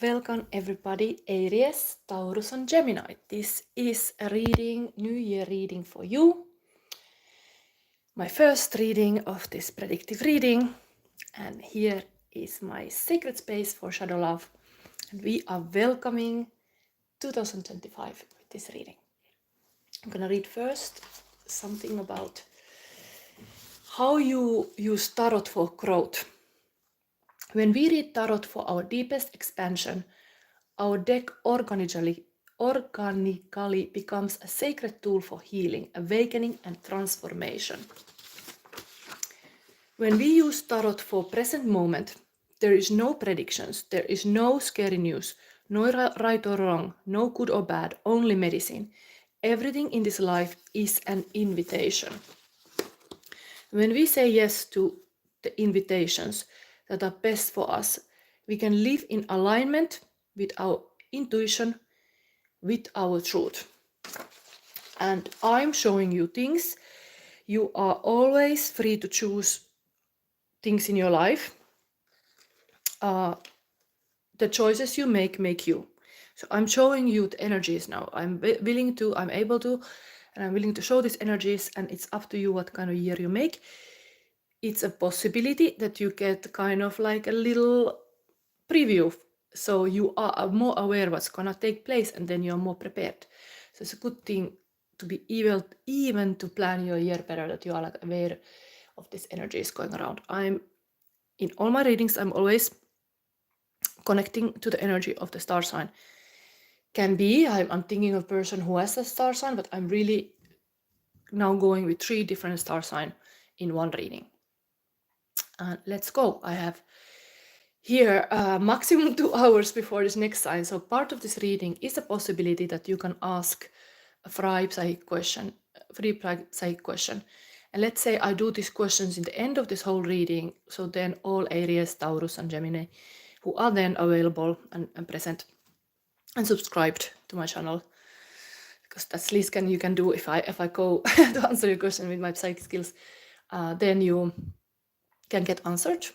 Welcome everybody, Aries, Taurus and Gemini. This is a reading, New Year reading for you. My first reading of this predictive reading. And here is my sacred space for Shadow Love. And we are welcoming 2025 with this reading. I'm gonna read first something about how you use tarot for growth. When we read tarot for our deepest expansion, our deck organically becomes a sacred tool for healing, awakening, and transformation. When we use tarot for present moment, there is no predictions, there is no scary news, no right or wrong, no good or bad, only medicine. Everything in this life is an invitation. When we say yes to the invitations that are best for us, we can live in alignment with our intuition, with our truth. And I'm showing you things. You are always free to choose things in your life. The choices you make you. So I'm showing you the energies now. I'm willing to show these energies, and it's up to you what kind of year you make. It's a possibility that you get kind of like a little preview, so you are more aware what's gonna take place, and then you're more prepared. So it's a good thing to be even to plan your year better, that you are like aware of this energy is going around. In all my readings, I'm always connecting to the energy of the star sign. Can be I'm thinking of a person who has a star sign, but I'm really now going with 3 different star signs in one reading. Let's go. I have here maximum 2 hours before this next sign. So part of this reading is a possibility that you can ask a free psychic question. And let's say I do these questions in the end of this whole reading, so then all Aries, Taurus and Gemini who are then available and present and subscribed to my channel, because that's least you can do if I go to answer your question with my psychic skills, then you can get answered.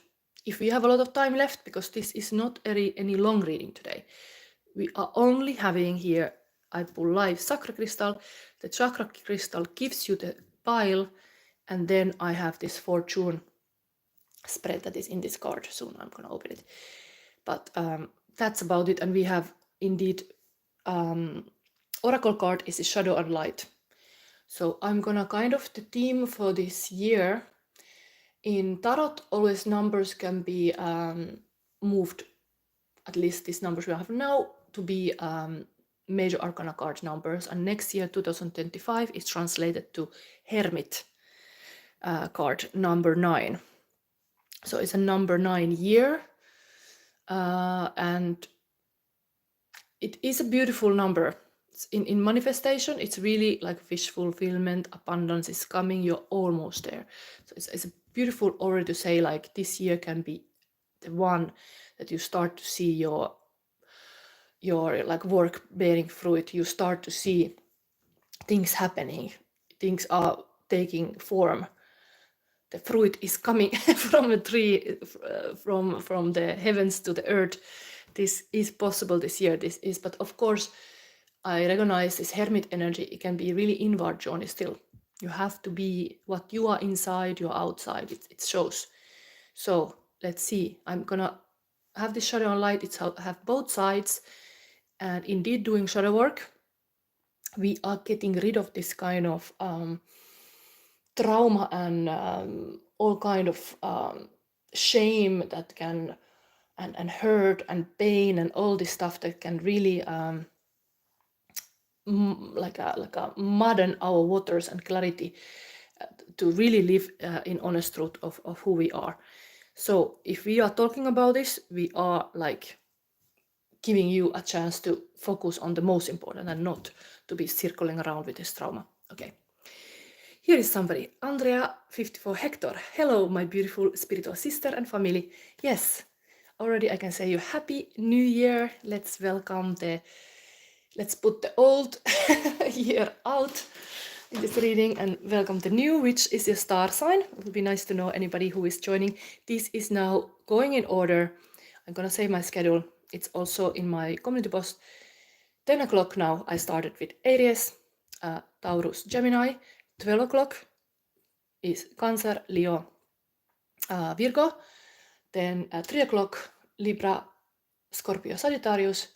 If we have a lot of time left, because this is not any long reading today, we are only having here, I pull live chakra crystal. The chakra crystal gives you the pile, and then I have this fortune spread that is in this card. Soon I'm gonna open it, but that's about it. And we have indeed oracle card is the shadow and light. So I'm gonna kind of the theme for this year. In tarot, always numbers can be moved, at least these numbers we have now, to be major arcana card numbers. And next year, 2025, is translated to Hermit card number 9. So it's a number 9 year. And it is a beautiful number. In manifestation, it's really like wish fulfillment, abundance is coming, you're almost there. So it's beautiful already to say, like, this year can be the one that you start to see your like work bearing fruit. You start to see things happening, things are taking form, the fruit is coming from a tree, from the heavens to the earth. This is possible this year. This is, but of course I recognize this hermit energy. It can be really inward journey still. You have to be what you are inside, you're outside. It shows. So let's see. I'm gonna have this shadow and light. It's have both sides. And indeed, doing shadow work, we are getting rid of this kind of trauma and all kind of shame that can, and hurt and pain and all this stuff that can really like a mudden our waters and clarity to really live in honest truth of who we are. So if we are talking about this, we are like giving you a chance to focus on the most important and not to be circling around with this trauma. Okay. Here is somebody. Andrea, 54 Hector. Hello, my beautiful spiritual sister and family. Yes, already I can say you happy new year. Let's put the old year out in this reading and welcome the new, which is your star sign. It would be nice to know anybody who is joining. This is now going in order. I'm gonna save my schedule It's also in my community post. 10 o'clock now I started with Aries, Taurus, Gemini. 12 o'clock is Cancer, Leo, Virgo. Then at 3 o'clock Libra, Scorpio, Sagittarius.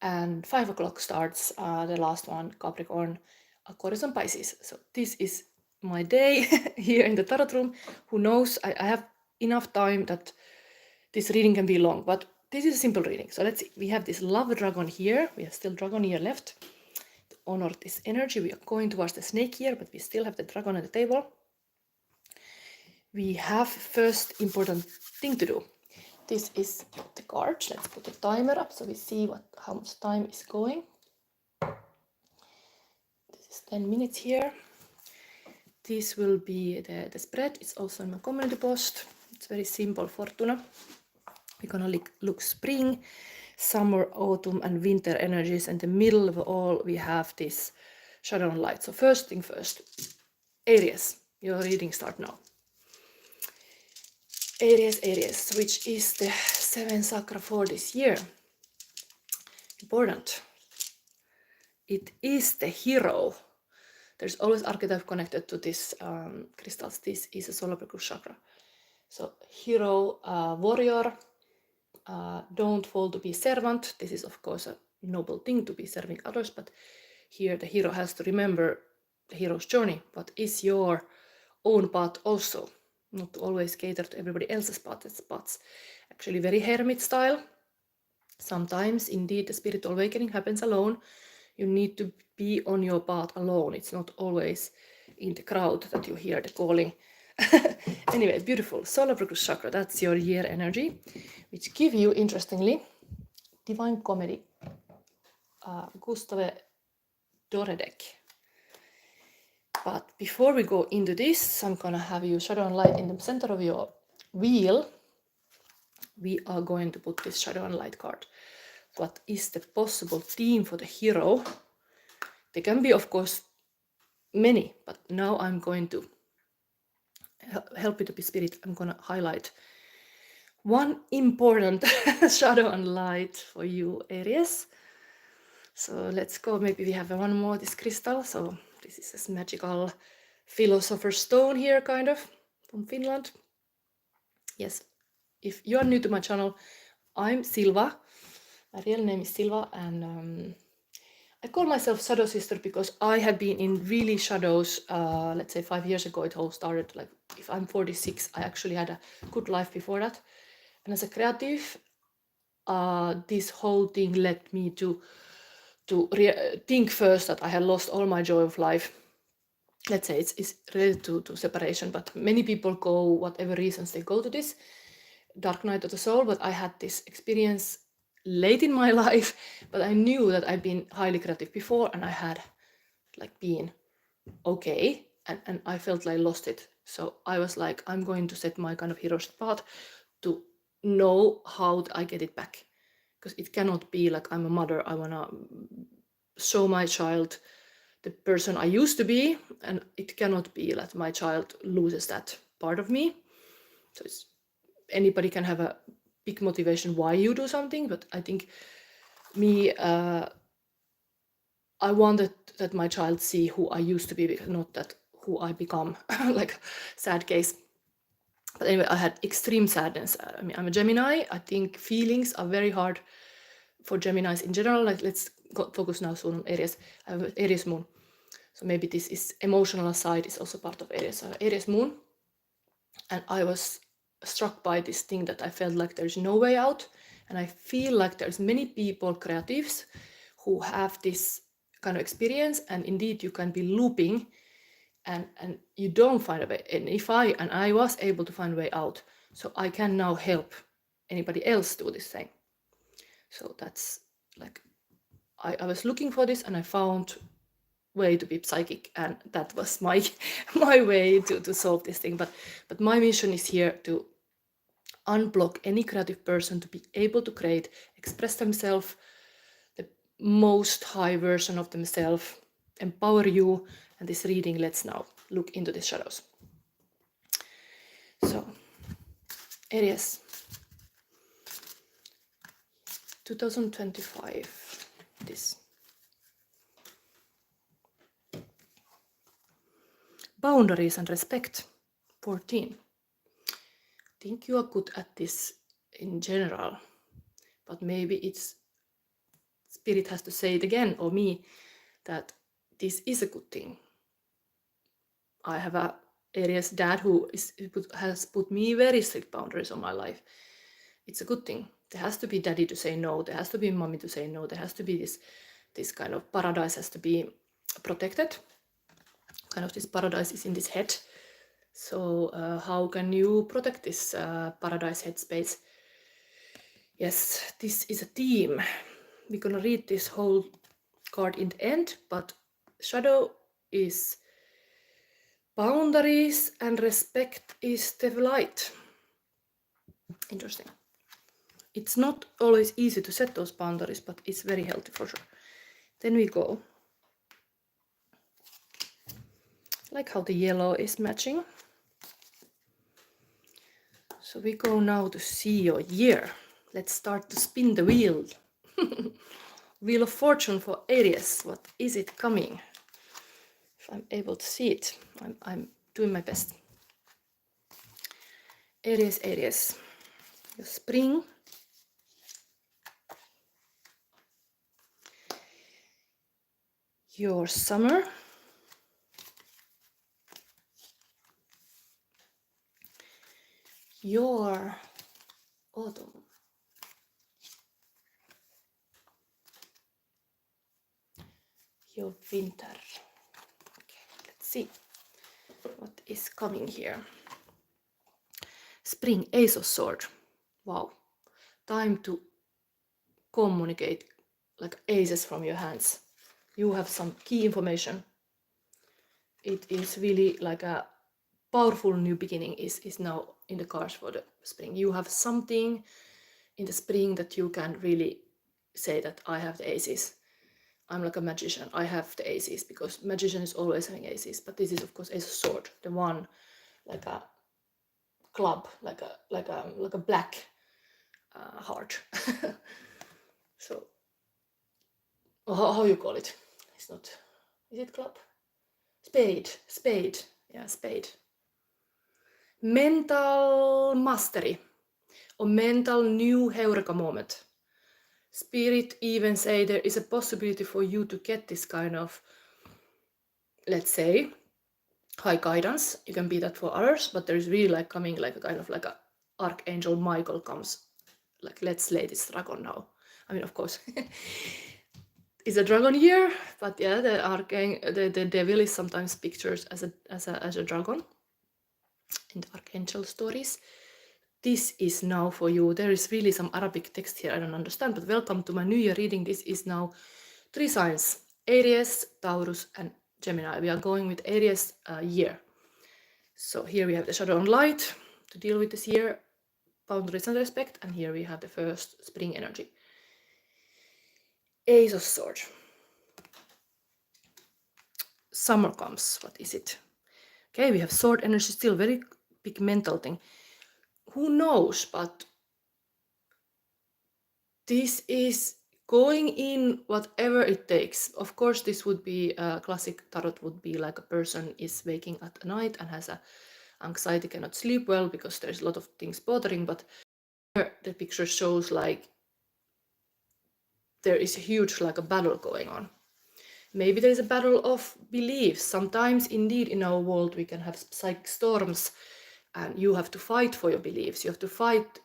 And 5 o'clock starts the last one, Capricorn, Aquarius and Pisces. So this is my day here in the tarot room. Who knows, I have enough time that this reading can be long, but this is a simple reading. So let's see, we have this love dragon here. We have still dragon here left. To honor this energy, we are going towards the snake here, but we still have the dragon on the table. We have first important thing to do. This is the card. Let's put the timer up so we see how much time is going. This is 10 minutes here. This will be the spread. It's also in my community post. It's very simple, Fortuna. We're gonna look spring, summer, autumn and winter energies. In the middle of all, we have this shadow and light. So first thing first, Aries, your reading start now. Aries, which is the 7th chakra for this year. Important. It is the hero. There's always archetype connected to this crystals. This is a solar plexus chakra. So hero, warrior, don't fall to be servant. This is of course a noble thing to be serving others, but here the hero has to remember the hero's journey. What is your own path also? Not to always cater to everybody else's path. It's actually very hermit style. Sometimes indeed the spiritual awakening happens alone. You need to be on your path alone. It's not always in the crowd that you hear the calling. Anyway, beautiful. Solar plexus chakra, that's your year energy, which give you, interestingly, Divine Comedy, Gustave Doredek. But before we go into this, I'm gonna have you shadow and light in the center of your wheel. We are going to put this shadow and light card. What is the possible theme for the hero? There can be, of course, many, but now I'm going to help you to be spirit. I'm going to highlight one important shadow and light for you, Aries. So let's go. Maybe we have one more, this crystal. So this is this magical philosopher's stone here, kind of, from Finland. Yes, if you are new to my channel, I'm Silva. My real name is Silva, and I call myself Shadow Sister because I have been in really shadows. Let's say 5 years ago, it all started. Like, if I'm 46, I actually had a good life before that. And as a creative, this whole thing led me to think first that I had lost all my joy of life. Let's say it's related to separation, but many people go, whatever reasons they go to this dark night of the soul. But I had this experience late in my life, but I knew that I'd been highly creative before, and I had like been okay, and I felt like I lost it. So I was like, I'm going to set my kind of hero's path to know how I get it back, because it cannot be like I'm a mother, I want to show my child the person I used to be, and it cannot be that my child loses that part of me. So anybody can have a big motivation why you do something, but I think me, I wanted that my child see who I used to be, not that who I become. Like, sad case. But anyway, I had extreme sadness. I mean, I'm a Gemini. I think feelings are very hard for Geminis in general. Like, let's focus now soon on Aries. I have Aries moon, so maybe this is emotional side is also part of Aries. So Aries moon, and I was struck by this thing that I felt like there's no way out, and I feel like there's many people, creatives, who have this kind of experience, and indeed you can be looping, and you don't find a way. And I was able to find a way out, so I can now help anybody else do this thing. So that's like, I was looking for this, and I found way to be psychic, and that was my way to solve this thing. But my mission is here to unblock any creative person to be able to create, express themselves, the most high version of themselves, empower you. And this reading, let's now look into the shadows. So Aries, 2025. This. Boundaries and respect. 14. I think you are good at this in general, but maybe it's Spirit has to say it again, or me, that this is a good thing. I have a Aries dad who has put me very strict boundaries on my life. It's a good thing. There has to be daddy to say no. There has to be mommy to say no. There has to be this kind of paradise has to be protected. Kind of this paradise is in this head. So how can you protect this paradise headspace? Yes, this is a theme. We're gonna read this whole card in the end, but shadow is boundaries and respect is the light. Interesting. It's not always easy to set those boundaries, but it's very healthy for sure. Then we go. Like how the yellow is matching. So we go now to see your year. Let's start to spin the wheel. Wheel of Fortune for Aries. What is it coming? If I'm able to see it, I'm doing my best. Aries, Aries. Your spring. Your summer. Your autumn. Your winter. Okay, let's see what is coming here. Spring, Ace of Swords. Wow. Time to communicate like aces from your hands. You have some key information. It is really like a powerful new beginning is now in the cards for the spring. You have something in the spring that you can really say that I have the aces. I'm like a magician. I have the aces, because magician is always having aces. But this is of course Ace of Sword, the one like a club, like a black heart. So how you call it? It's not. Is it club? Spade. Yeah, spade. Mental mastery or mental new heureka moment. Spirit even say there is a possibility for you to get this kind of, let's say, high guidance. You can be that for others, but there is really like coming like a kind of like a Archangel Michael comes, like let's slay this dragon now. I mean, of course, it's a dragon year, but yeah, the devil is sometimes pictured as a dragon in the Archangel stories. This is now for you. There is really some Arabic text here I don't understand, but welcome to my New Year reading. This is now 3 signs: Aries, Taurus, and Gemini. We are going with Aries year. So here we have the shadow and light to deal with this year, boundaries and respect, and here we have the first spring energy. Ace of Swords. Summer comes. What is it? Okay, we have sword energy, still very big mental thing. Who knows, but this is going in whatever it takes. Of course, this would be a classic tarot would be like a person is waking at night and has a anxiety, cannot sleep well because there's a lot of things bothering, but here the picture shows like there is a huge like a battle going on. Maybe there is a battle of beliefs. Sometimes indeed in our world we can have psychic storms and you have to fight for your beliefs. You have to fight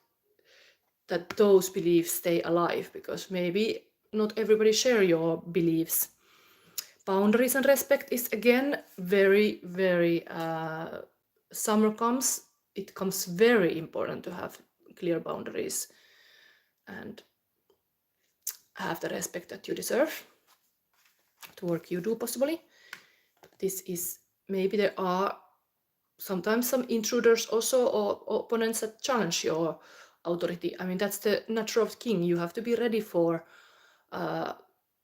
that those beliefs stay alive, because maybe not everybody share your beliefs. Boundaries and respect is again very, very summer comes. It comes very important to have clear boundaries and have the respect that you deserve to work you do possibly. This is, maybe there are sometimes some intruders also, or opponents that challenge your authority. I mean, that's the nature of king. You have to be ready for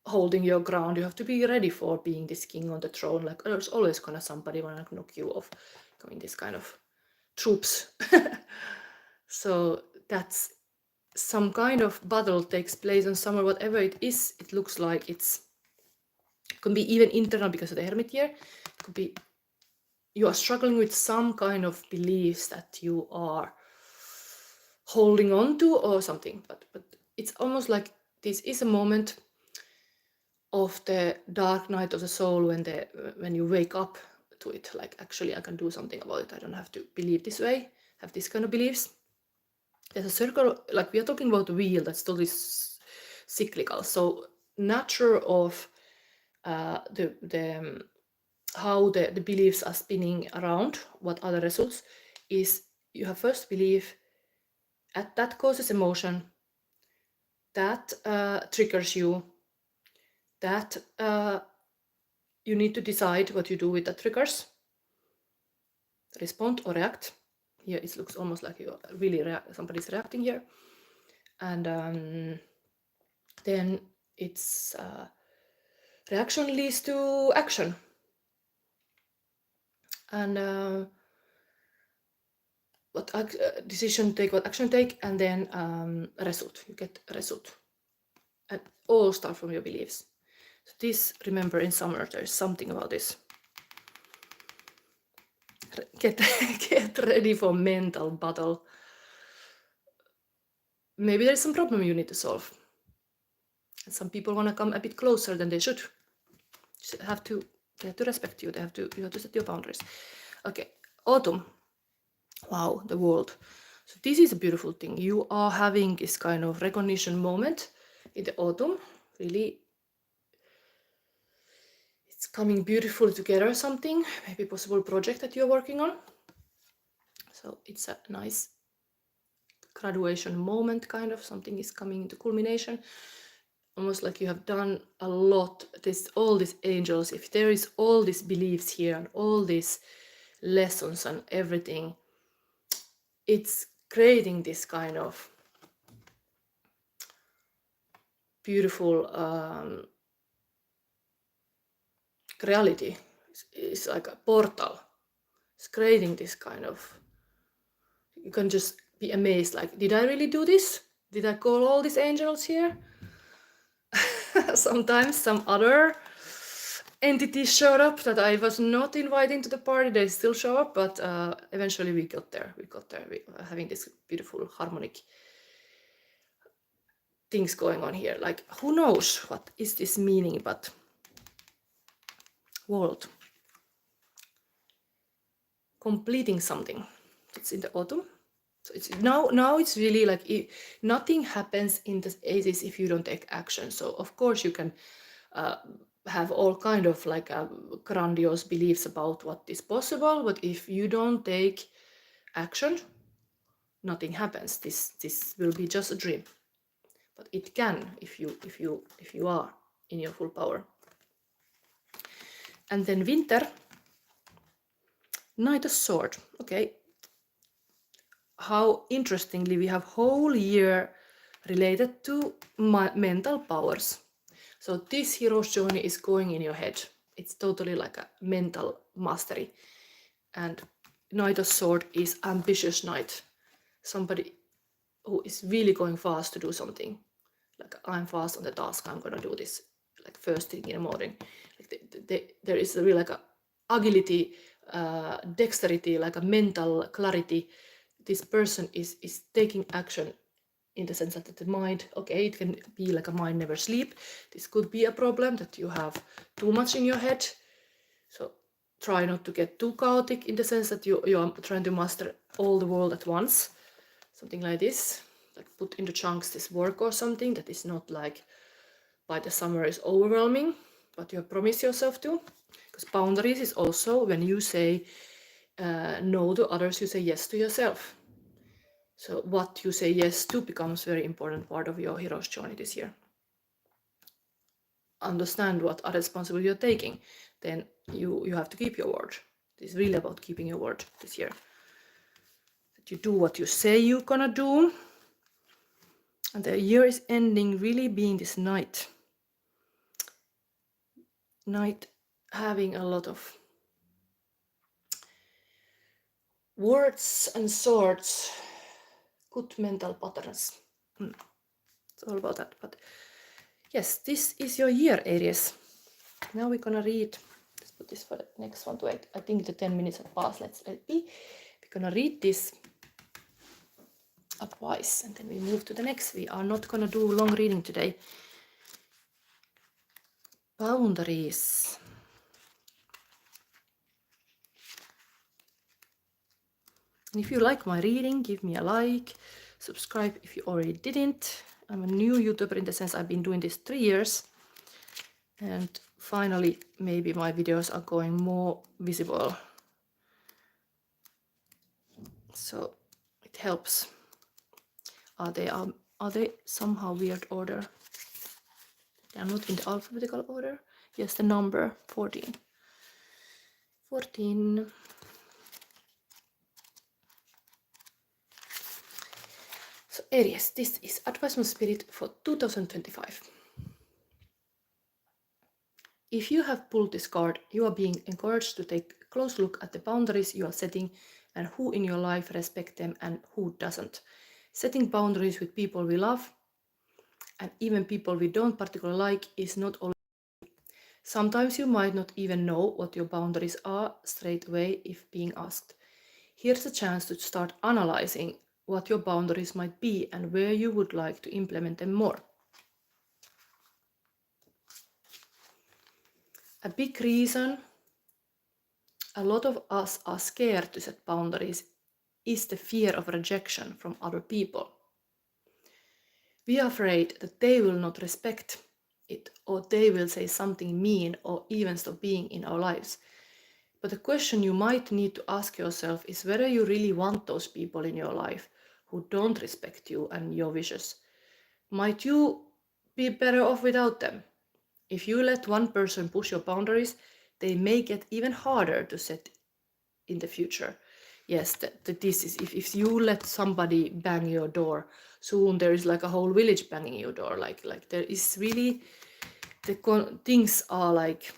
holding your ground. You have to be ready for being this king on the throne. Like there's always gonna somebody wanna knock you off, going this kind of troops. So that's some kind of battle takes place on summer, whatever it is, it looks like it can be even internal because of the Hermit year. It could be you are struggling with some kind of beliefs that you are holding on to or something, but it's almost like this is a moment of the dark night of the soul when you wake up to it, like actually I can do something about it, I don't have to believe this way, have this kind of beliefs. There's a circle, like we are talking about the wheel that's totally cyclical, so nature of how the beliefs are spinning around, what are the results, is you have first belief, that causes emotion, that triggers you, that you need to decide what you do with the triggers, respond or react. Here it looks almost like you really somebody's reacting here, and then it's reaction leads to action, and what decision take, what action take, and then result. You get a result, and all start from your beliefs. So this, remember, in summer there's something about this. Get ready for mental battle. Maybe there's some problem you need to solve, and some people want to come a bit closer than they should. They have to respect you. You have to set your boundaries. Okay, autumn. Wow, the world. So this is a beautiful thing. You are having this kind of recognition moment in the autumn. Really, it's coming beautifully together, something, maybe possible project that you're working on. So it's a nice graduation moment, kind of, something is coming into culmination. Almost like you have done a lot, all these angels, if there is all these beliefs here and all these lessons and everything, it's creating this kind of beautiful reality. It's like a portal. It's creating this kind of, you can just be amazed, like, did I really do this? Did I call all these angels here? Sometimes some other entities showed up that I was not inviting to the party. They still show up, but eventually we got there. We were having this beautiful harmonic things going on here. Like, who knows what is this meaning, but world completing something. It's in the autumn. So it's now it's really like nothing happens in the Aries if you don't take action. So of course you can have all kind of like grandiose beliefs about what is possible, but if you don't take action, nothing happens. This will be just a dream, but it can if you are in your full power. And then winter, Knight of Sword. Okay, how interestingly we have whole year related to mental powers. So this hero's journey is going in your head. It's totally like a mental mastery. And Knight of Sword is ambitious knight. Somebody who is really going fast to do something. Like, I'm fast on the task, I'm gonna do this. Like first thing in the morning. Like there is a real like a agility, dexterity, like a mental clarity. This person is taking action in the sense that the mind, okay, it can be like a mind never sleep. This could be a problem that you have too much in your head. So try not to get too chaotic in the sense that you are trying to master all the world at once. Something like this, like put into chunks this work or something that is not like by the summer is overwhelming, but you have promised yourself to. Because boundaries is also when you say no to others, you say yes to yourself. So what you say yes to becomes very important part of your hero's journey this year. Understand what other responsibility you're taking. Then you have to keep your word. It's really about keeping your word this year. That you do what you say you're gonna do. And the year is ending really being this knight. Knight having a lot of words and swords, good mental patterns. It's all about that. But yes, this is your year, Aries. Now we're gonna read. Let's put this for the next one to wait. I think the 10 minutes have passed. Let's let it be. We're gonna read this advice and then we move to the next. We are not gonna do long reading today. Boundaries. And if you like my reading, give me a like, subscribe if you already didn't. I'm a new YouTuber in the sense I've been doing this 3 years. And finally, maybe my videos are going more visible. So it helps. Are they somehow weird order? They are not in the alphabetical order. Yes, the number 14. 14. So Aries, this is advice from Spirit for 2025. If you have pulled this card, you are being encouraged to take a close look at the boundaries you are setting and who in your life respect them and who doesn't. Setting boundaries with people we love and even people we don't particularly like is not always. Sometimes you might not even know what your boundaries are straight away if being asked. Here's a chance to start analyzing what your boundaries might be and where you would like to implement them more. A big reason a lot of us are scared to set boundaries is the fear of rejection from other people. We are afraid that they will not respect it, or they will say something mean, or even stop being in our lives. But the question you might need to ask yourself is whether you really want those people in your life who don't respect you and your wishes. Might you be better off without them? If you let one person push your boundaries, they may get even harder to set in the future. Yes, this is if you let somebody bang your door, soon there is like a whole village banging your door. Like there is really things are like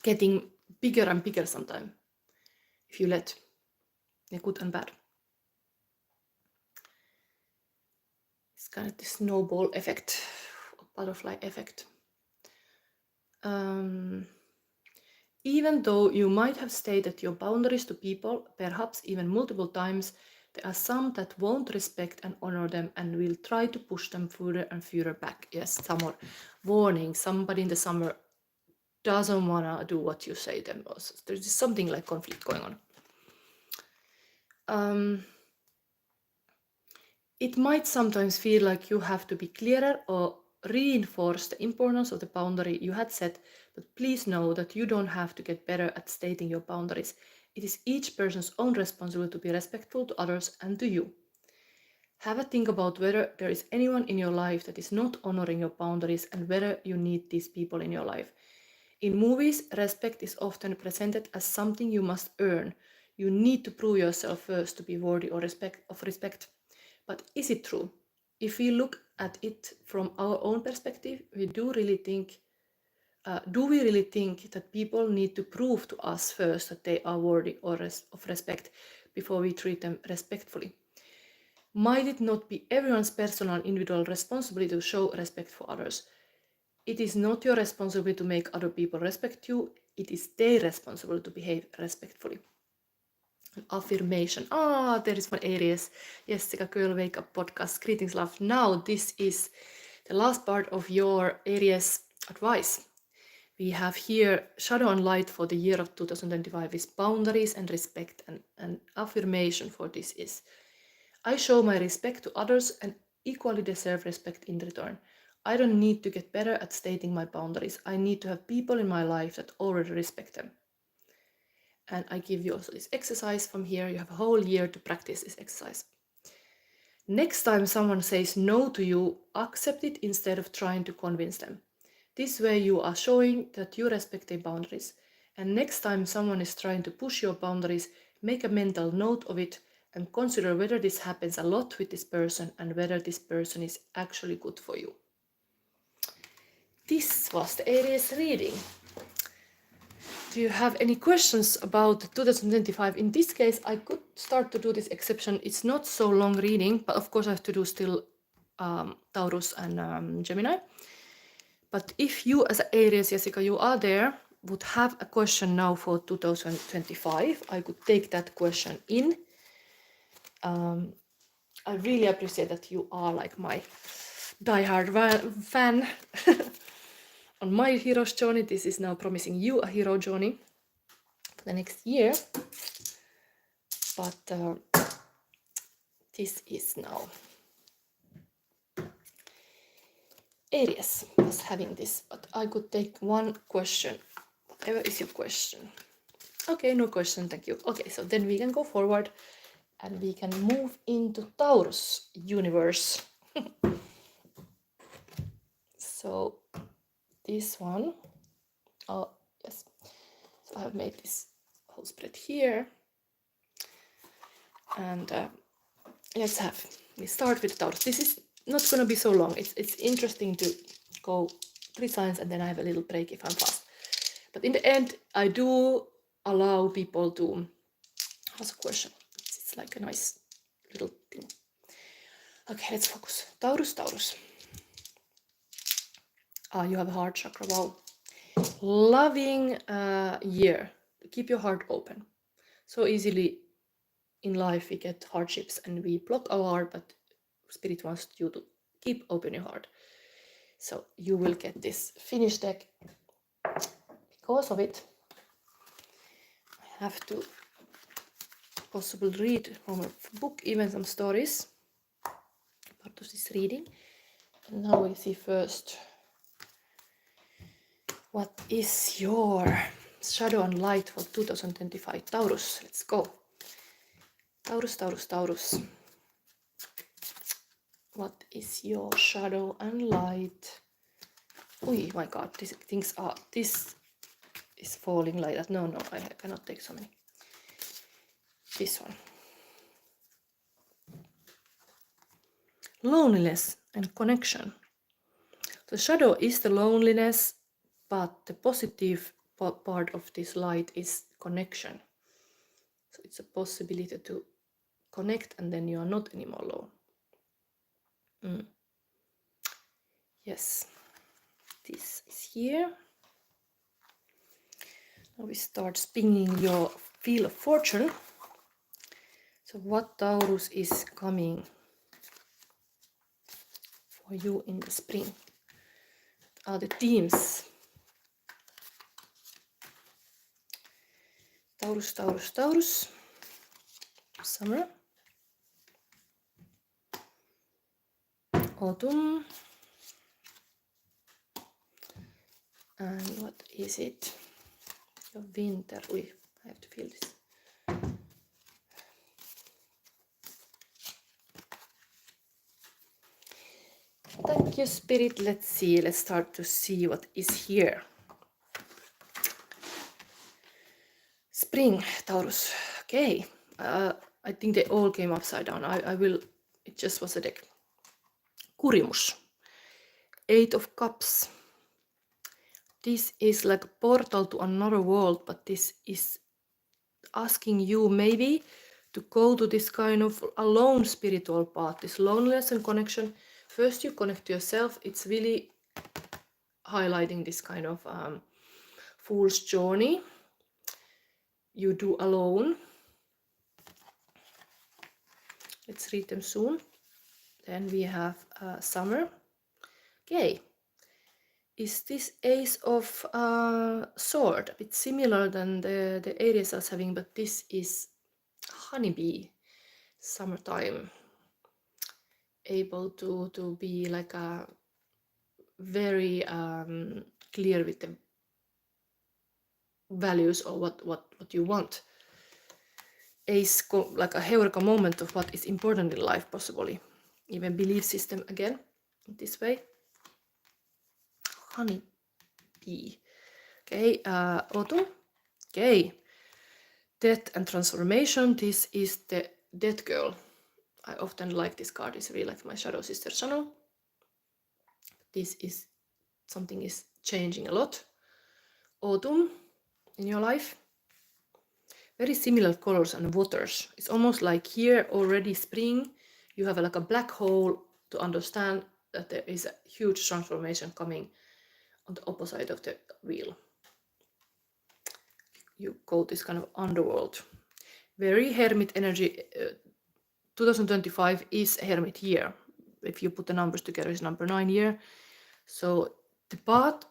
getting bigger and bigger sometimes if you let the good and bad. It's kind of the snowball effect, butterfly effect. Even though you might have stated your boundaries to people, perhaps even multiple times, there are some that won't respect and honor them and will try to push them further and further back. Yes, summer warning, somebody in the summer doesn't want to do what you say them. Also, there's something like conflict going on. It might sometimes feel like you have to be clearer or reinforce the importance of the boundary you had set, but please know that you don't have to get better at stating your boundaries. It is each person's own responsibility to be respectful to others and to you. Have a think about whether there is anyone in your life that is not honoring your boundaries and whether you need these people in your life. In movies, respect is often presented as something you must earn. You need to prove yourself first to be worthy of respect. But is it true? If we look at it from our own perspective, do we really think that people need to prove to us first that they are worthy of respect before we treat them respectfully? Might it not be everyone's personal individual responsibility to show respect for others? It is not your responsibility to make other people respect you. It is their responsibility to behave respectfully. An affirmation. There is my Aries. Jessica Girl Wake Up podcast. Greetings, love. Now this is the last part of your Aries advice. We have here shadow and light for the year of 2025 is boundaries and respect, and affirmation for this is I show my respect to others and equally deserve respect in return. I don't need to get better at stating my boundaries. I need to have people in my life that already respect them. And I give you also this exercise from here. You have a whole year to practice this exercise. Next time someone says no to you, accept it instead of trying to convince them. This way you are showing that you respect their boundaries. And next time someone is trying to push your boundaries, make a mental note of it and consider whether this happens a lot with this person and whether this person is actually good for you. This was the Aries reading. Do you have any questions about 2025? In this case, I could start to do this exception. It's not so long reading, but of course I have to do still Taurus and Gemini. But if you as Aries, Jessica, you are there, would have a question now for 2025, I could take that question in. I really appreciate that you are like my diehard fan on my hero's journey. This is now promising you a hero journey for the next year. But this is now Aries was having this, but I could take one question. Whatever is your question? Okay, no question, thank you. Okay, so then we can go forward and we can move into Taurus universe. So this one, oh yes, so I have made this whole spread here, and we start with Taurus. This is not gonna be so long. It's interesting to go 3 signs and then I have a little break if I'm fast. But in the end, I do allow people to ask a question. It's like a nice little thing. Okay, let's focus. Taurus, Taurus. You have a heart chakra. Wow. Loving year. Keep your heart open. So easily in life we get hardships and we block our heart, but Spirit wants you to keep open your heart. So you will get this Finnish deck. Because of it, I have to possibly read from a book, even some stories, part of this reading. And now we see first, what is your shadow and light for 2025? Taurus, let's go. Taurus, Taurus, Taurus. What is your shadow and light? Oh my god, this is falling like that. No, I cannot take so many. This one. Loneliness and connection. The shadow is the loneliness, but the positive part of this light is connection. So it's a possibility to connect and then you are not anymore alone. Yes, this is here. Now we start spinning your wheel of fortune. So what Taurus is coming for you in the spring? What are the themes? Taurus, Taurus, Taurus. Summer. Autumn. And what is it? Your winter. I have to feel this. Thank you, Spirit. Let's see. Let's start to see what is here. Spring, Taurus. Okay. I think they all came upside down. It just was a deck. Kurimus. 8 of Cups. This is like a portal to another world, but this is asking you maybe to go to this kind of alone spiritual path, this loneliness and connection. First you connect to yourself. It's really highlighting this kind of fool's journey you do alone. Let's read them soon. Then we have summer. Okay. Is this Ace of Sword? A bit similar than the Aries I was having, but this is honeybee. Summertime. Able to be like a very clear with the values or what you want. Ace, like a heureka moment of what is important in life, possibly. Even belief system again, this way. Honey bee. Okay, autumn. Okay. Death and transformation. This is the Death Girl. I often like this card. It's really like my shadow sister channel. This is something is changing a lot. Autumn in your life. Very similar colors and waters. It's almost like here already spring. You have like a black hole to understand that there is a huge transformation coming on the opposite of the wheel. You go this kind of underworld. Very hermit energy. 2025 is a hermit year. If you put the numbers together, it's number 9 year. So the path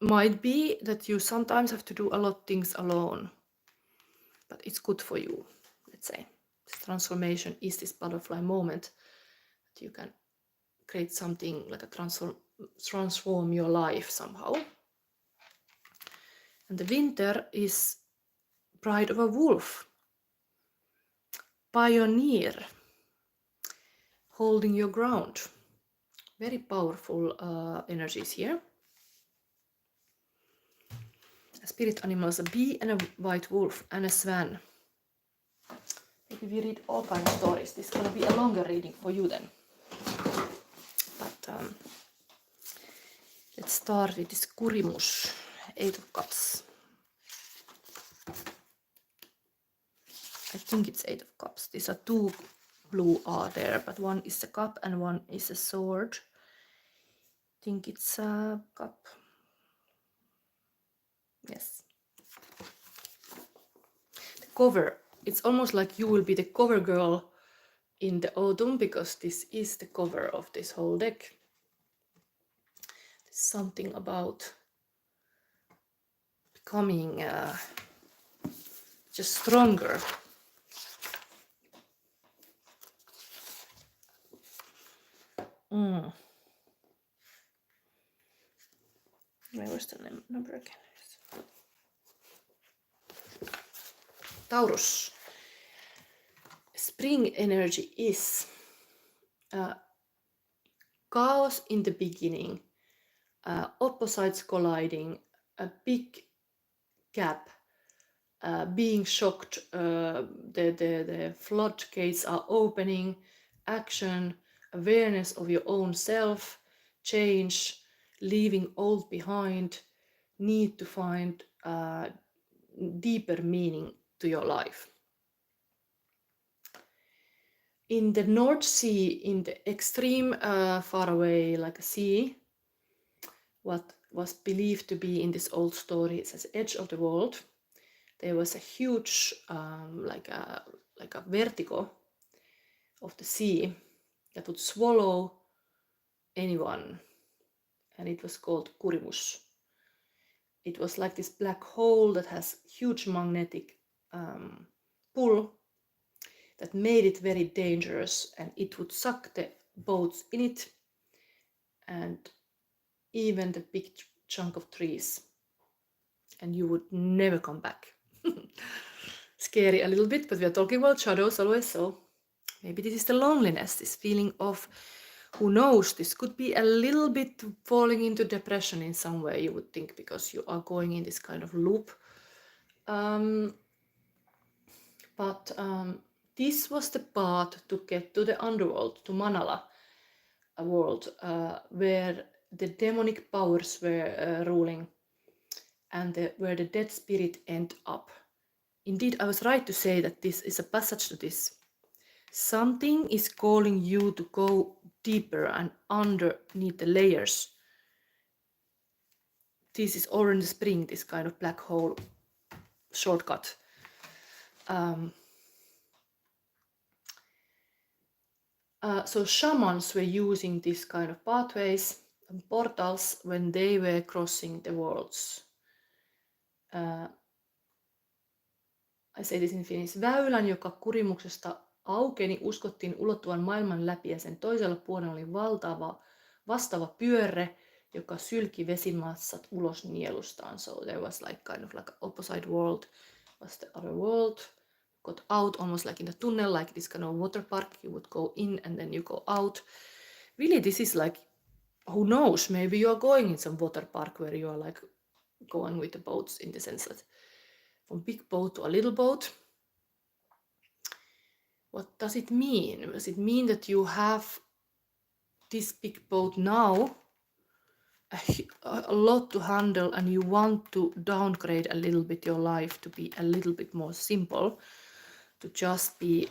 might be that you sometimes have to do a lot of things alone, but it's good for you, let's say. This transformation is this butterfly moment that you can create something like a transform your life somehow. And the winter is bride of a wolf, pioneer, holding your ground. Very powerful energies here. Spirit animals, a bee and a white wolf and a swan. Maybe we read all kinds of stories. This is going to be a longer reading for you then. But let's start with this Kurimus, 8 of Cups. I think it's 8 of Cups. These are 2 blue are there, but one is a cup and one is a sword. I think it's a cup. Yes. The cover. It's almost like you will be the cover girl in the autumn, because this is the cover of this whole deck. There's something about becoming just stronger. Where was the number again? Taurus. Spring energy is chaos in the beginning, opposites colliding, a big gap, being shocked, the floodgates are opening, action, awareness of your own self, change, leaving old behind, need to find deeper meaning to your life. In the North Sea, in the extreme far away like a sea, what was believed to be in this old story, it's at the edge of the world, there was a huge like a vertigo of the sea that would swallow anyone, and it was called Kurimus. It was like this black hole that has huge magnetic pull that made it very dangerous, and it would suck the boats in it and even the big chunk of trees, and you would never come back. Scary a little bit, but we are talking about shadows always, so maybe this is the loneliness, this feeling of, who knows, this could be a little bit falling into depression in some way, you would think, because you are going in this kind of loop. But this was the path to get to the underworld, to Manala, a world where the demonic powers were ruling, and where the dead spirit end up. Indeed, I was right to say that this is a passage to this. Something is calling you to go deeper and underneath the layers. This is already the spring, this kind of black hole shortcut. So shamans were using this kind of pathways and portals when they were crossing the worlds. I say this in Finnish. Väylän, joka Kurimuksesta aukeni, uskottiin ulottuvan maailman läpi, ja sen toisella puolella oli vastaava pyörre, joka sylki vesimassat ulos nielustaan. So there was like kind of like opposite world was the other world. Got out almost like in the tunnel, like this kind of water park. You would go in and then you go out. Really, this is like, who knows, maybe you are going in some water park where you are like going with the boats, in the sense that from big boat to a little boat. What does it mean? Does it mean that you have this big boat now, a lot to handle, and you want to downgrade a little bit your life to be a little bit more simple, to just be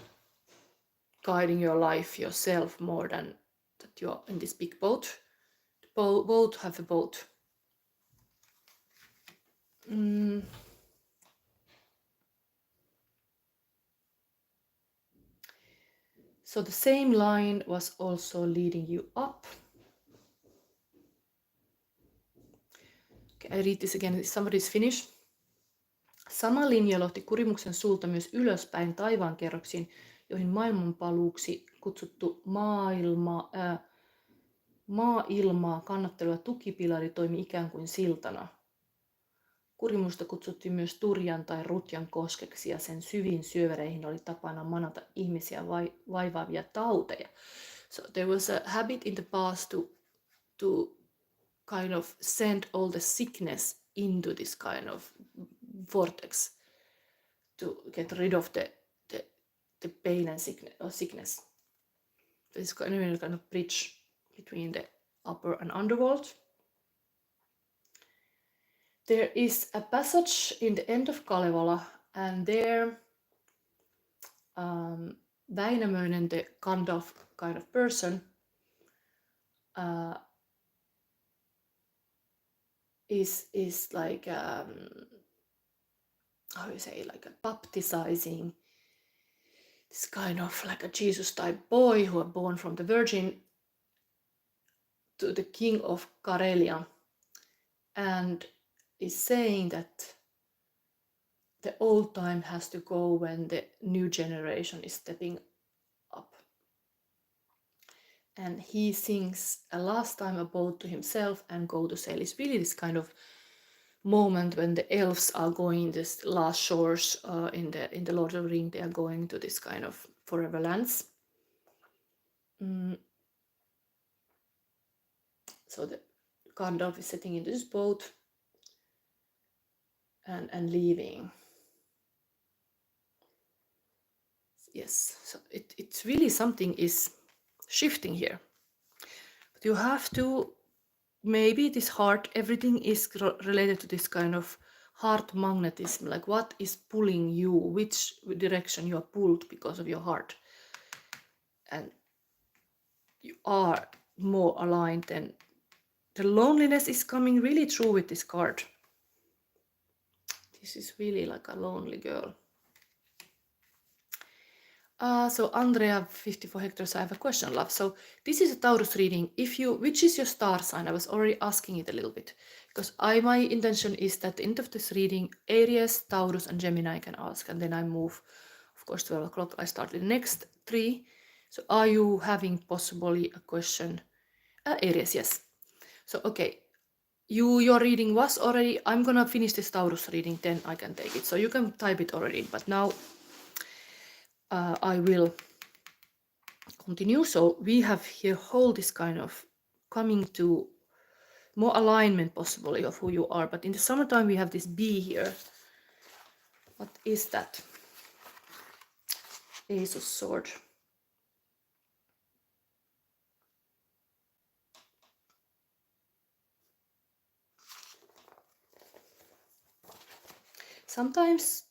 guiding your life yourself more than that you're in this big boat. Both have a boat. So the same line was also leading you up. Okay, I read this again if somebody's finished. Sama linja lohti kurimuksen suulta myös ylöspäin taivaankerroksiin, joihin maailmanpaluuksi kutsuttu maa-ilmaa kannatteleva tukipilari toimi ikään kuin siltana. Kurimusta kutsuttiin myös Turjan tai Rutjan koskeksi ja sen syviin syövereihin oli tapana manata ihmisiä vaivaavia tauteja. So there was a habit in the past to kind of send all the sickness into this kind of vortex to get rid of the pain and sickness. This is kind of bridge between the upper and underworld. There is a passage in the end of Kalevala, and there Väinämöinen, the kind of person, is like how you say, like a baptizing this kind of like a Jesus type boy who are born from the Virgin to the king of Karelia, and is saying that the old time has to go when the new generation is stepping up. And he sings a last time a boat to himself and go to sail. It's really this kind of moment when the elves are going this last shores in the Lord of the Ring. They are going to this kind of forever lands. So the Gandalf is sitting in this boat and leaving. Yes, so it's really something is shifting here. But you have to, maybe this heart, everything is related to this kind of heart magnetism, like what is pulling you, which direction you are pulled because of your heart. And you are more aligned, and the loneliness is coming really through with this card. This is really like a lonely girl. So Andrea, 54 hectares, I have a question, love. So this is a Taurus reading. Which is your star sign? I was already asking it a little bit, because my intention is that at the end of this reading, Aries, Taurus, and Gemini can ask, and then I move, of course, 12 o'clock, I start the next 3. So are you having possibly a question? Aries, yes. So, okay, your reading was already, I'm gonna finish this Taurus reading, then I can take it. So you can type it already, but now I will continue. So we have here whole this kind of coming to more alignment possibly of who you are. But in the summertime we have this bee here. What is that? Ace of Swords. Sometimes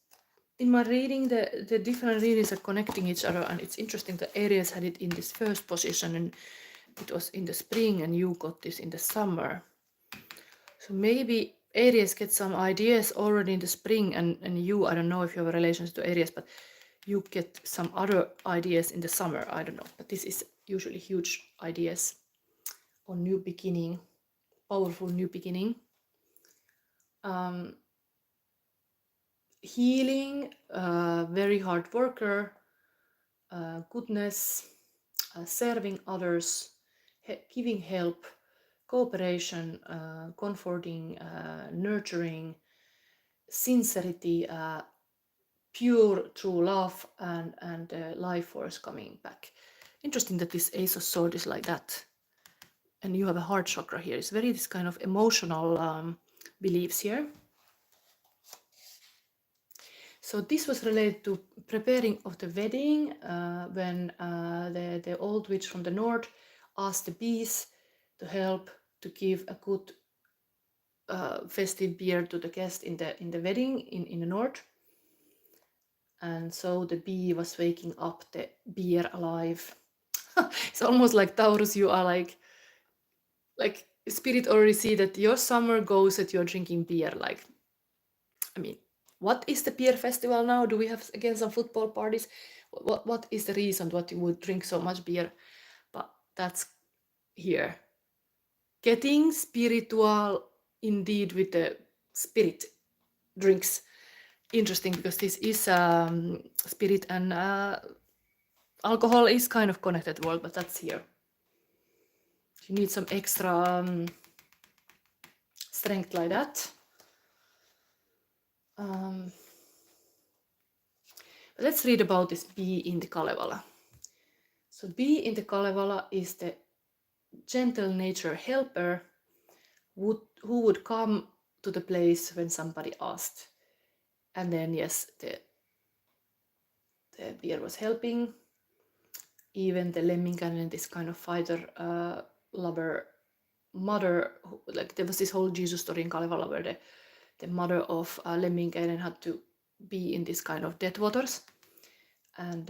in my reading, the different readings are connecting each other, and it's interesting that Aries had it in this first position and it was in the spring, and you got this in the summer. So maybe Aries gets some ideas already in the spring, and you, I don't know if you have a relation to Aries, but you get some other ideas in the summer, I don't know. But this is usually huge ideas on new beginning, powerful new beginning. Healing, very hard worker, goodness, serving others, giving help, cooperation, comforting, nurturing, sincerity, pure true love, and life force coming back. Interesting that this Ace of Swords is like that. And you have a heart chakra here. It's very this kind of emotional beliefs here. So this was related to preparing of the wedding, when the old witch from the north asked the bees to help to give a good festive beer to the guest in the wedding in the north. And so the bee was waking up the beer alive It's almost like Taurus, you are like spirit already see that your summer goes that you're drinking beer. Like, I mean, what is the beer festival now? Do we have again some football parties? What is the reason what you would drink so much beer? But that's here. Getting spiritual indeed with the spirit drinks. Interesting, because this is spirit and alcohol is kind of connected world, but that's here. You need some extra strength like that. Let's read about this bee in the Kalevala. So bee in the Kalevala is the gentle nature helper who would come to the place when somebody asked. And then yes, the beer was helping. Even the Lemminkäinen, this kind of fighter lover mother, like there was this whole Jesus story in Kalevala where the mother of Lemminkäinen had to be in this kind of dead waters and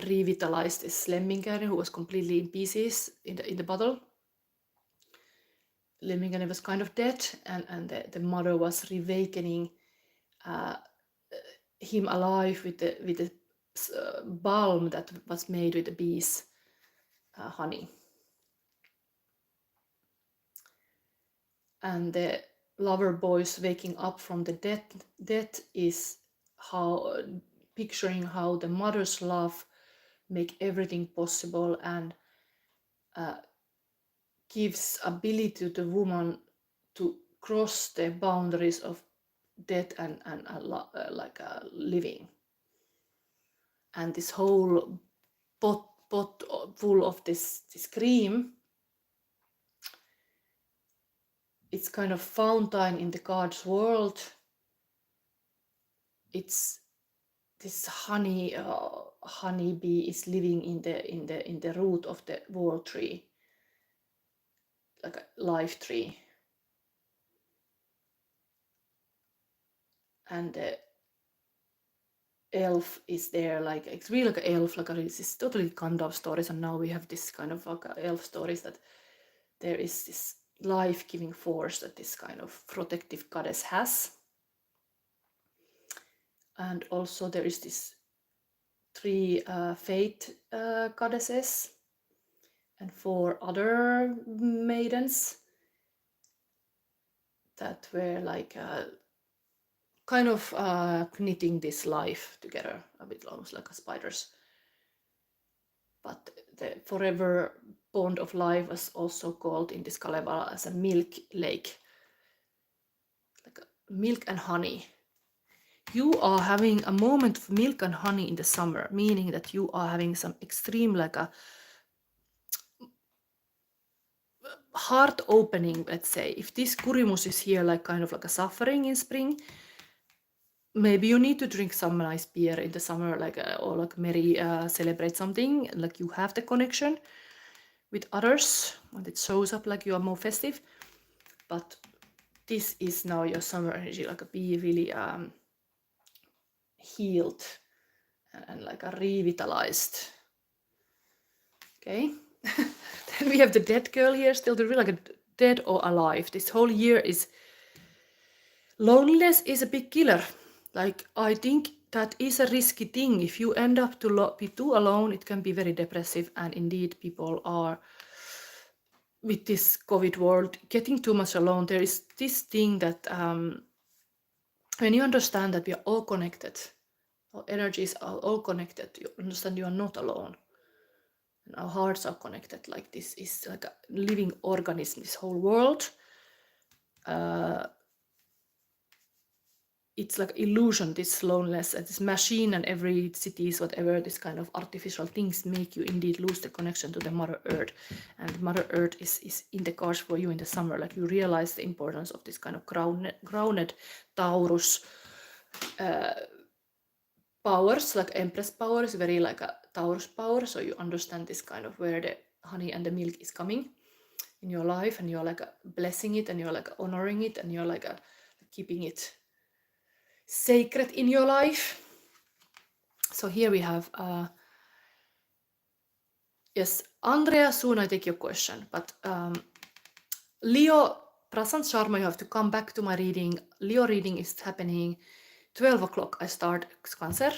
revitalize this Lemminkäinen who was completely in pieces in the battle. Lemminkäinen was kind of dead, and the mother was reawakening him alive with the balm that was made with the bees' honey. And the lover boys waking up from the death is how picturing how the mother's love make everything possible and gives ability to the woman to cross the boundaries of death and living. And this whole pot full of this cream, it's kind of fountain in the God's world. It's this honeybee is living in the root of the world tree, like a life tree. And the elf is there, like it's really like an elf, like it's totally Gandalf stories, and now we have this kind of like elf stories that there is this life-giving force that this kind of protective goddess has. And also there is this 3 fate goddesses and 4 other maidens that were like kind of knitting this life together, a bit almost like a spiders. But the forever bond of life was also called in this Kalevala as a milk lake, like milk and honey. You are having a moment of milk and honey in the summer, meaning that you are having some extreme, like a heart opening, let's say. If this Kurimus is here, like kind of like a suffering in spring, maybe you need to drink some nice beer in the summer, like or like merry celebrate something, like you have the connection with others, and it shows up like you are more festive. But this is now your summer energy, like be really healed and like a revitalized. Okay. Then we have the dead girl here, still to be like a dead or alive. This whole year is loneliness is a big killer. Like I think that is a risky thing. If you end up to be too alone, it can be very depressive. And indeed, people are with this COVID world getting too much alone. There is this thing that when you understand that we are all connected, our energies are all connected. You understand you are not alone. And our hearts are connected. Like this is like a living organism, this whole world. It's like illusion, this loneliness, this machine and every cities, whatever, this kind of artificial things make you indeed lose the connection to the Mother Earth. And Mother Earth is in the cards for you in the summer. Like you realize the importance of this kind of grounded Taurus powers, like Empress power is very like a Taurus power. So you understand this kind of where the honey and the milk is coming in your life, and you're like blessing it, and you're like honoring it, and you're like keeping it sacred in your life. So here we have Yes, Andrea, soon I take your question. But Leo, Prasant Sharma, you have to come back to my reading. Leo reading is happening 12 o'clock. I start Cancer,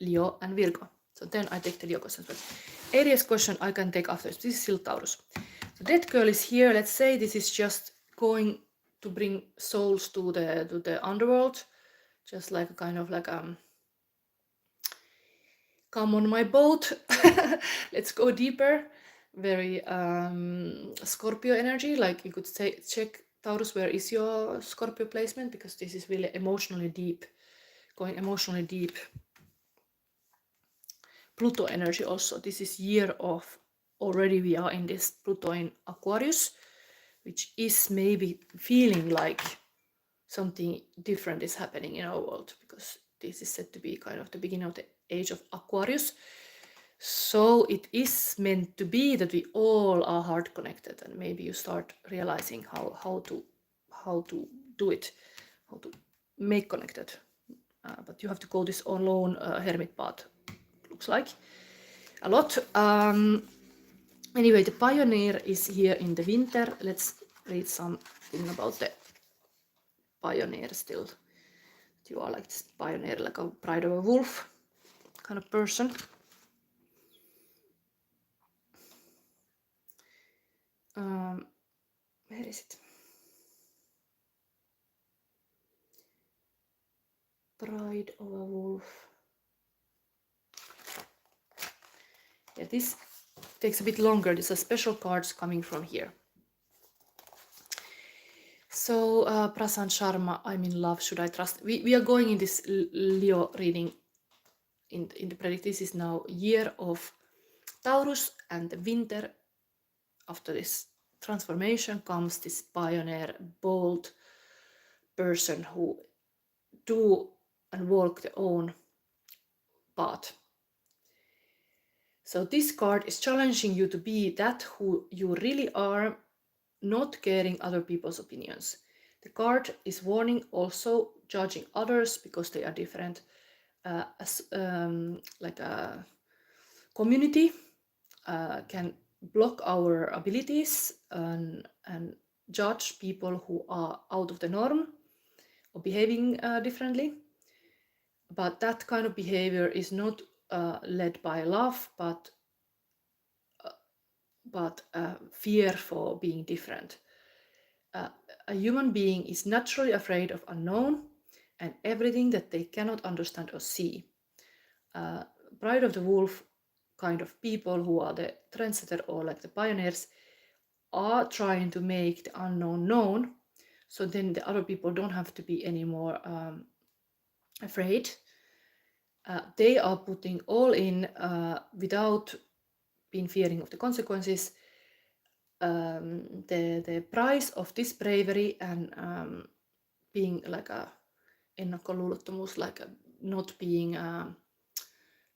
Leo, and Virgo. So then I take the Leo questions. But Aries question I can take after. This is still Taurus. The Death Girl is here. Let's say this is just going to bring souls to the underworld, just like a kind of like come on my boat. Let's go deeper. Very Scorpio energy. Like you could say, check Taurus, where is your Scorpio placement, because this is really emotionally deep, going emotionally deep. Pluto energy also. This is year of, already we are in this Pluto in Aquarius, which is maybe feeling like something different is happening in our world, because this is said to be kind of the beginning of the age of Aquarius. So it is meant to be that we all are heart connected, and maybe you start realizing how to do it, how to make connected. But you have to go this alone hermit path, looks like a lot. Anyway, the Pioneer is here in the winter. Let's read something about the Pioneer still. You are like this Pioneer, like a pride of a wolf kind of person. Where is it? Pride of a wolf. Yeah, this takes a bit longer. These are special cards coming from here. So, Prasant Sharma, I'm in love. Should I trust? We are going in this Leo reading in the predict. This is now year of Taurus, and the winter. After this transformation comes this pioneer, bold person who do and walk their own path. So this card is challenging you to be that who you really are, not caring other people's opinions. The card is warning also judging others because they are different. Like a community can block our abilities and judge people who are out of the norm or behaving differently. But that kind of behavior is not led by love, but fear for being different. A human being is naturally afraid of unknown and everything that they cannot understand or see. Pride of the wolf kind of people who are the trendsetter or like the pioneers are trying to make the unknown known, so then the other people don't have to be any more afraid. They are putting all in without being fearing of the consequences. The price of this bravery and being like a ennakkoluulottomuus, like not being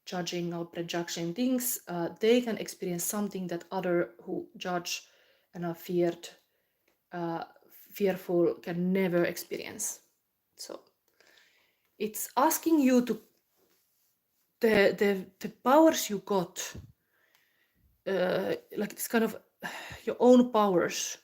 judging or prejudging things, they can experience something that other who judge and are fearful can never experience. So it's asking you to the powers you got, like it's kind of your own powers,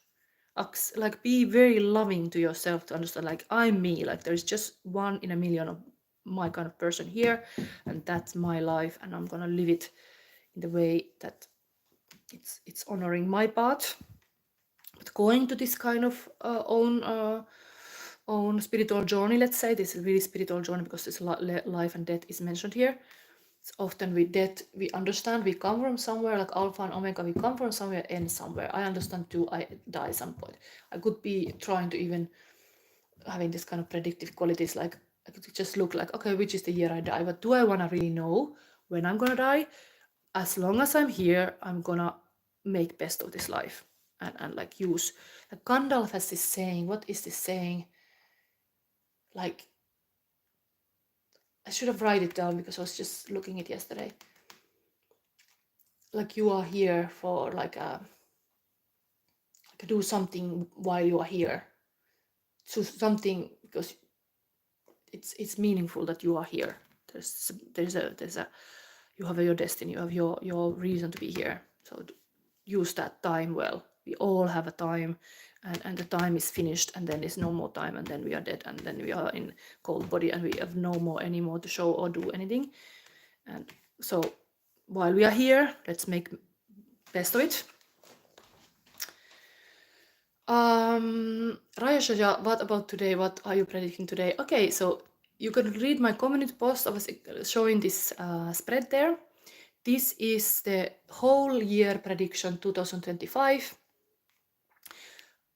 like be very loving to yourself to understand, like I'm me, like there's just 1 in a million of my kind of person here, and that's my life, and I'm gonna live it in the way that it's honoring my path. But going to this kind of own spiritual journey, let's say this is a really spiritual journey because this life and death is mentioned here. It's often with death we understand we come from somewhere, like Alpha and Omega, we come from somewhere, end somewhere. I understand too, I die some point. I could be trying to even having this kind of predictive qualities, like I could just look like, okay, which is the year I die, but do I want to really know when I'm gonna die? As long as I'm here, I'm gonna make best of this life and like use, like Gandalf has this saying. What is this saying? Like, I should have write it down because I was just looking at it yesterday. Like you are here for like do something while you are here. So something because it's meaningful that you are here. There's a you have your destiny, you have your reason to be here. So use that time well. We all have a time, and the time is finished, and then there's no more time, and then we are dead, and then we are in cold body, and we have no more anymore to show or do anything. And so while we are here, let's make best of it. Raya, what about today? What are you predicting today? Okay, so you can read my community post. I was showing this spread there. This is the whole year prediction 2025.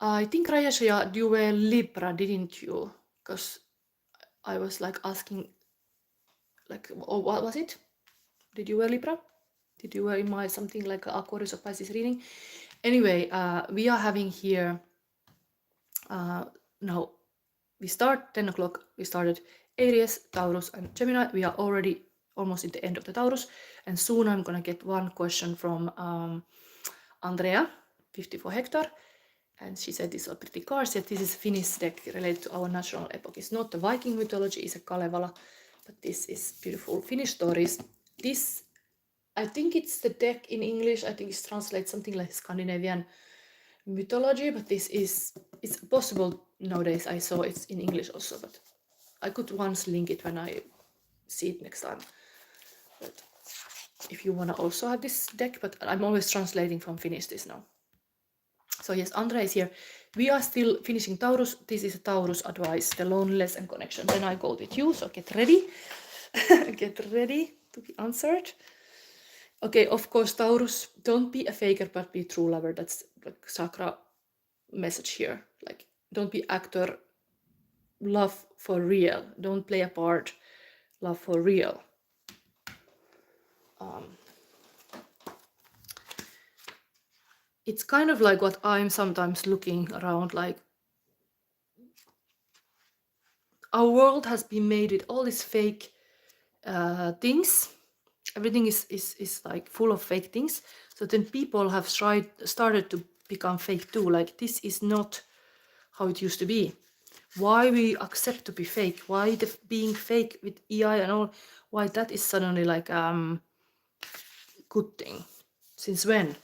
I think Raya, you were Libra, didn't you? Because I was like asking, like, oh, what was it? Did you wear Libra? Did you wear in my something like Aquarius or Pisces reading? Anyway, we are having here now. We start 10 o'clock. We started Aries, Taurus, and Gemini. We are already almost at the end of the Taurus, and soon I'm gonna get one question from Andrea, 54 hectare, and she said these are pretty cards. Yet this is Finnish deck related to our national epoch. It's not the Viking mythology, it's a Kalevala, but this is beautiful Finnish stories. This, I think it's the deck in English. I think it's translated something like Scandinavian mythology, but it's possible nowadays. I saw it's in English also, but I could once link it when I see it next time. But if you want to also have this deck, but I'm always translating from Finnish this now. So yes, Andrea is here. We are still finishing Taurus. This is a Taurus advice, the loneliness and connection. Then I go with you, so get ready. Get ready to be answered. Okay, of course, Taurus, don't be a faker, but be a true lover. That's like Sakra message here. Like, don't be actor, love for real. Don't play a part, love for real. It's kind of like what I'm sometimes looking around, like our world has been made with all these fake things. Everything is like full of fake things. So then people have started to become fake too. Like, this is not how it used to be. Why we accept to be fake? Why the being fake with EI and all? Why that is suddenly like good thing? Since when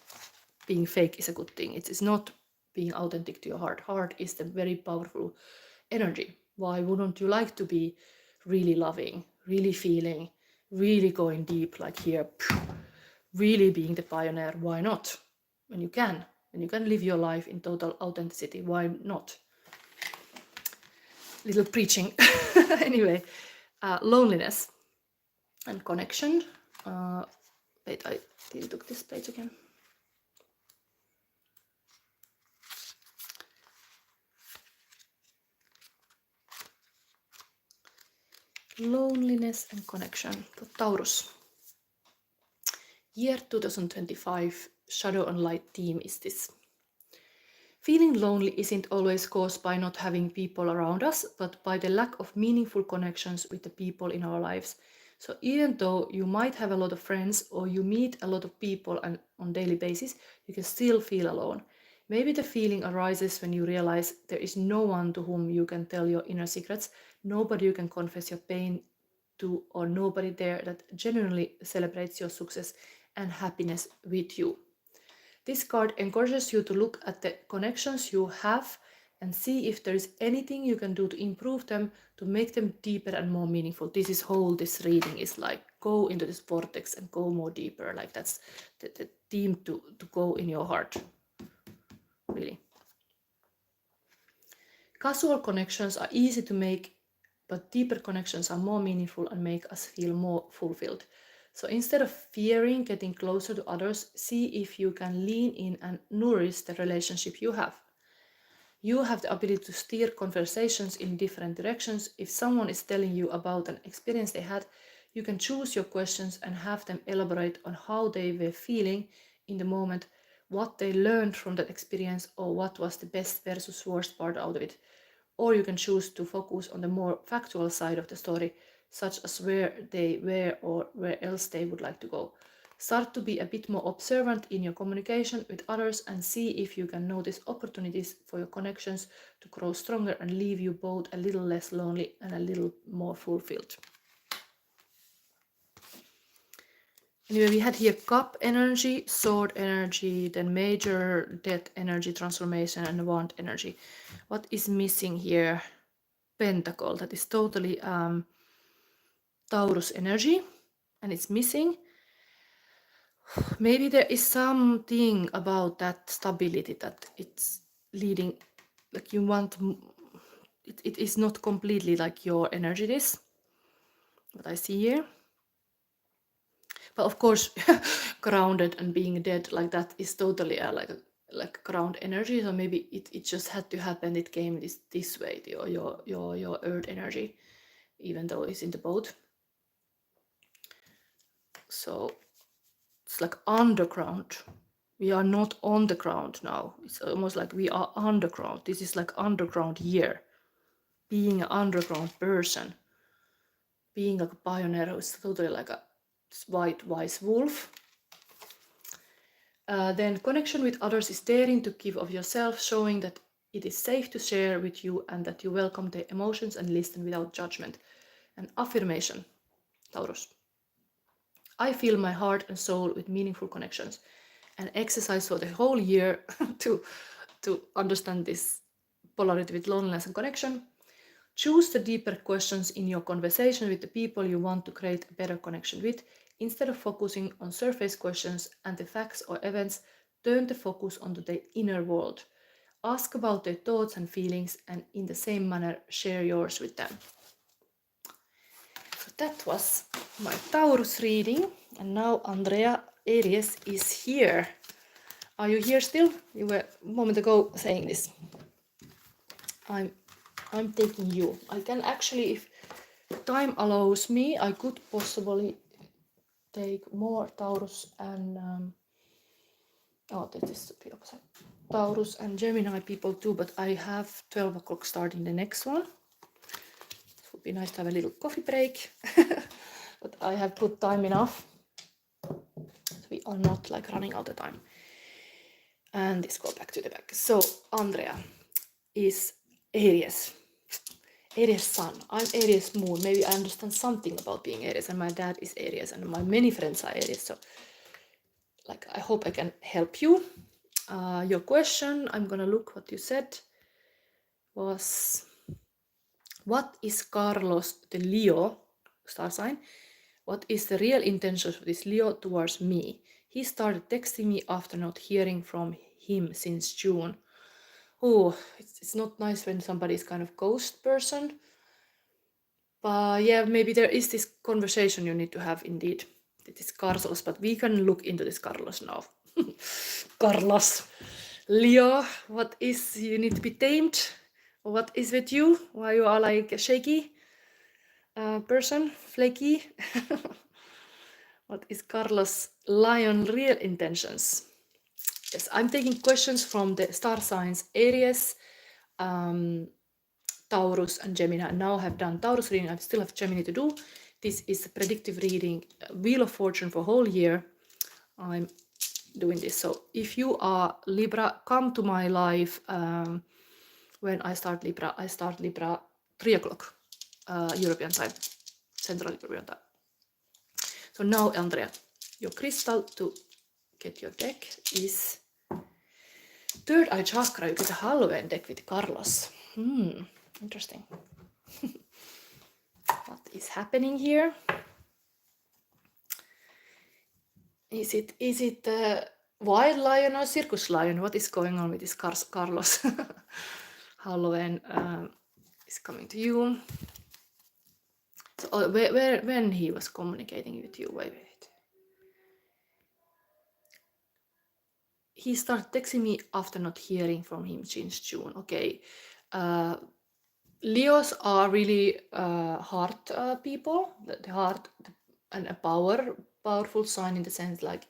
being fake is a good thing? It is not being authentic to your heart. Heart is the very powerful energy. Why wouldn't you like to be really loving, really feeling, really going deep, like here, really being the pioneer? Why not? When you can live your life in total authenticity, why not? Little preaching. Anyway, loneliness and connection. Wait, I took this page again. Loneliness and connection for Taurus. Year 2025, shadow and light theme is this. Feeling lonely isn't always caused by not having people around us, but by the lack of meaningful connections with the people in our lives. So even though you might have a lot of friends or you meet a lot of people on daily basis, you can still feel alone. Maybe the feeling arises when you realize there is no one to whom you can tell your inner secrets, nobody you can confess your pain to, or nobody there that genuinely celebrates your success and happiness with you. This card encourages you to look at the connections you have and see if there is anything you can do to improve them, to make them deeper and more meaningful. This reading is like, go into this vortex and go more deeper. Like, that's the theme to go in your heart, really. Casual connections are easy to make, but deeper connections are more meaningful and make us feel more fulfilled. So instead of fearing getting closer to others, see if you can lean in and nourish the relationship you have. You have the ability to steer conversations in different directions. If someone is telling you about an experience they had, you can choose your questions and have them elaborate on how they were feeling in the moment, what they learned from that experience, or what was the best versus worst part out of it. Or you can choose to focus on the more factual side of the story, such as where they were or where else they would like to go. Start to be a bit more observant in your communication with others and see if you can notice opportunities for your connections to grow stronger and leave you both a little less lonely and a little more fulfilled. Anyway, we had here cup energy, sword energy, then major death energy, transformation, and wand energy. What is missing here? Pentacle. That is totally Taurus energy, and it's missing. Maybe there is something about that stability that it's leading, like you want, it is not completely like your energy is, what I see here. But of course, grounded and being dead like that is totally like ground energy. So maybe it just had to happen. It came this way, your earth energy, even though it's in the boat. So it's like underground. We are not on the ground now. It's almost like we are underground. This is like underground year. Being an underground person, being like a pioneer who's totally like a white wise wolf. Then connection with others is daring to give of yourself, showing that it is safe to share with you and that you welcome their emotions and listen without judgment. An affirmation, Taurus. I fill my heart and soul with meaningful connections. An exercise for the whole year to understand this polarity with loneliness and connection. Choose the deeper questions in your conversation with the people you want to create a better connection with. Instead of focusing on surface questions and the facts or events, turn the focus onto the inner world. Ask about their thoughts and feelings, and in the same manner, share yours with them. So that was my Taurus reading, and now Andrea, Aries, is here. Are you here still? You were a moment ago saying this. I'm taking you. I can actually, if time allows me, I could possibly take more Taurus and this is the opposite. Taurus and Gemini people too, but I have 12 o'clock starting the next one. It would be nice to have a little coffee break, but I have put time enough. So we are not like running out of time. And this go back to the back. So Andrea is Aries. Aries sun. I'm Aries moon. Maybe I understand something about being Aries, and my dad is Aries, and my many friends are Aries. So, like, I hope I can help you. Your question, I'm gonna look what you said, was what is Carlos the Leo star sign? What is the real intention of this Leo towards me? He started texting me after not hearing from him since June. Oh, it's not nice when somebody is kind of ghost person. But yeah, maybe there is this conversation you need to have indeed. It is Carlos, but we can look into this Carlos now. Carlos. Leo, what is, you need to be tamed? What is with you? Why you are like a shaky person, flaky? What is Carlos Lion real intentions? Yes, I'm taking questions from the star signs Aries, Taurus and Gemini. Now I have done Taurus reading, I still have Gemini to do. This is a predictive reading, Wheel of Fortune for whole year. I'm doing this. So if you are Libra, come to my live when I start Libra. I start Libra 3 o'clock European time, Central European time. So now, Andrea, your crystal to get your deck is Third Eye Chakra. You get a Halloween deck with Carlos. Interesting. What is happening here? Is it wild lion or circus lion? What is going on with this Carlos? Halloween is coming to you. So when he was communicating with you? Wait. He started texting me after not hearing from him since June. Okay. Leos are really heart people. The heart and a powerful sign in the sense like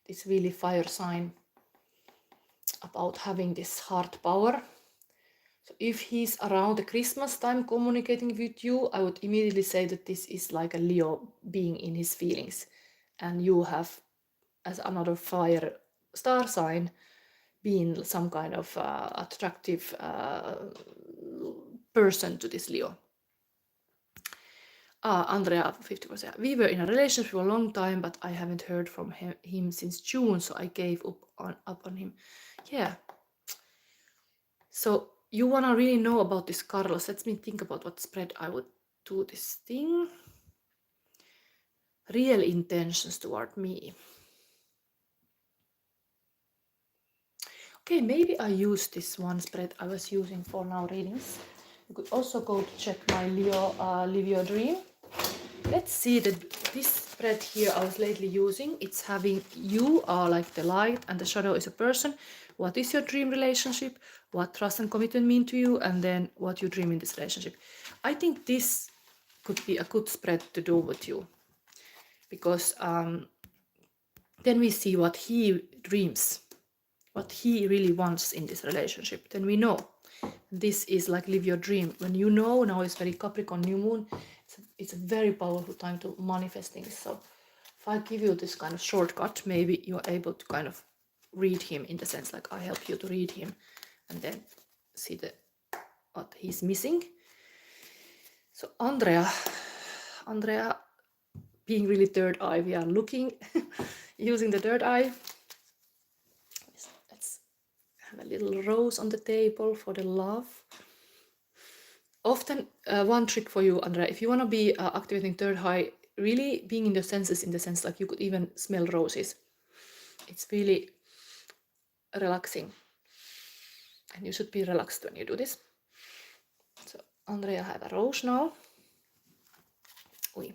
this really fire sign about having this heart power. So if he's around the Christmas time communicating with you, I would immediately say that this is like a Leo being in his feelings, and you have, as another fire star sign, being some kind of attractive person to this Leo. Andrea, 50%. We were in a relationship for a long time, but I haven't heard from him since June, so I gave up on him. Yeah. So you want to really know about this Carlos. Let me think about what spread I would do this thing. Real intentions toward me. Okay, maybe I use this one spread I was using for now readings. You could also go to check my Live Your Dream. Let's see that this spread here I was lately using. It's having you are like the light and the shadow is a person. What is your dream relationship? What trust and commitment mean to you? And then what you dream in this relationship. I think this could be a good spread to do with you. Because then we see what he dreams. What he really wants in this relationship. Then we know. This is like live your dream. When you know, now it's very Capricorn new moon, it's a very powerful time to manifest things. So if I give you this kind of shortcut, maybe you're able to kind of read him in the sense like I help you to read him and then see what he's missing. So Andrea being really third eye, we are looking using the third eye. Let's have a little rose on the table for the love. Often one trick for you, Andrea, if you want to be activating third eye, really being in the senses, in the sense like you could even smell roses. It's really relaxing. And you should be relaxed when you do this. So Andrea have a rose now. Oui.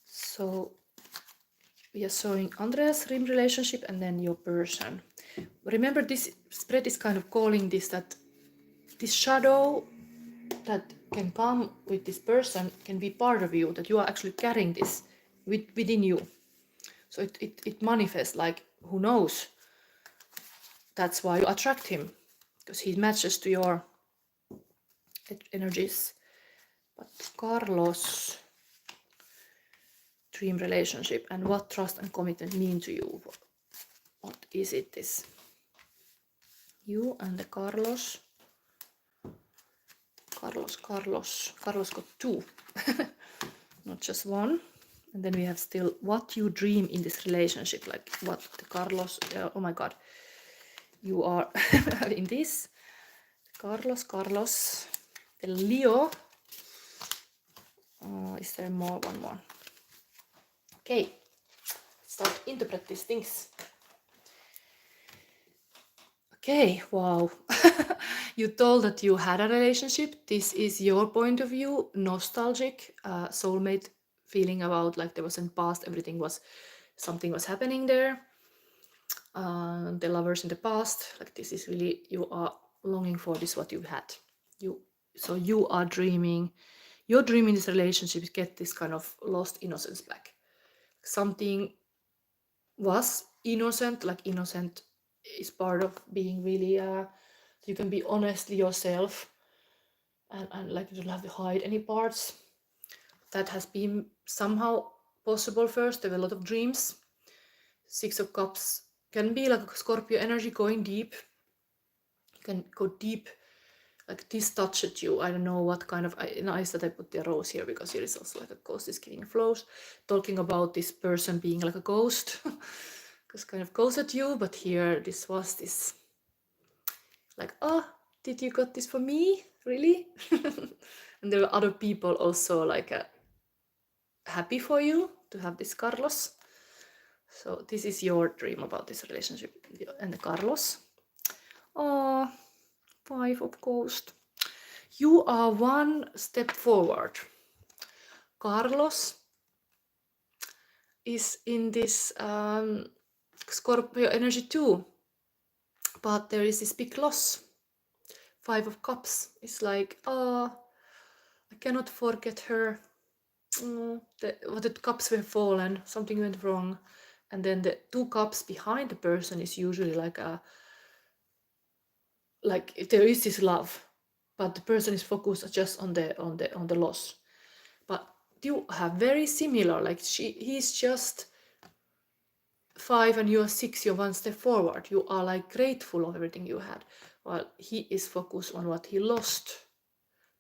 So we are showing Andrea's dream relationship and then your person. Remember, this spread is kind of calling this that this shadow that can come with this person can be part of you, that you are actually carrying this within you. So it manifests like, who knows? That's why you attract him, because he matches to your energies. But Carlos, dream relationship, and what trust and commitment mean to you? What is it, this? You and the Carlos. Carlos got two, not just one. And then we have still what you dream in this relationship, like what the Carlos, oh my god, you are in this. Carlos, the Leo. Is there more? One more. Okay, let's start interpret these things. Okay, wow. You told that you had a relationship. This is your point of view, nostalgic, soulmate feeling about like there was in past, something was happening there. The lovers in the past, like this is really, you are longing for this, what you had. So you are dreaming, your dream in this relationship is get this kind of lost innocence back. Something was innocent, like innocent is part of being really you can be honestly yourself and like you don't have to hide any parts. That has been somehow possible first. There were a lot of dreams. Six of Cups can be like a Scorpio energy going deep. You can go deep, like this touched you. I don't know what kind of, nice that I put the rose here because here is also like a ghost is giving flows, talking about this person being like a ghost. Because kind of goes at you, but here this was this like, oh, did you got this for me, really? And there were other people also like happy for you to have this Carlos. So this is your dream about this relationship and the Carlos. Oh, 5 of Ghost. You are one step forward. Carlos is in this Scorpio energy too, but there is this big loss. 5 of Cups. It's like, oh, I cannot forget her. The cups were fallen, something went wrong, and then the 2 cups behind the person is usually like there is this love, but the person is focused just on the loss. But you have very similar, like he's just 5 and you're 6, you're one step forward. You are like grateful of everything you had, while he is focused on what he lost.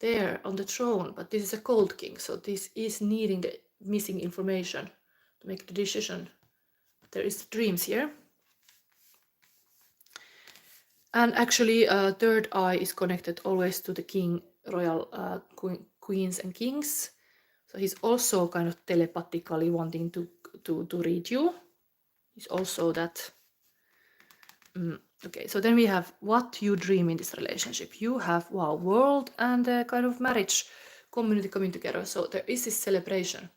there on the throne, but this is a cold king, so this is needing the missing information to make the decision. There is dreams here. And actually, third eye is connected always to the king, royal queens and kings. So he's also kind of telepathically wanting to read you. He's also that. Okay, so then we have what you dream in this relationship. You have, wow, world and kind of marriage community coming together. So there is this celebration.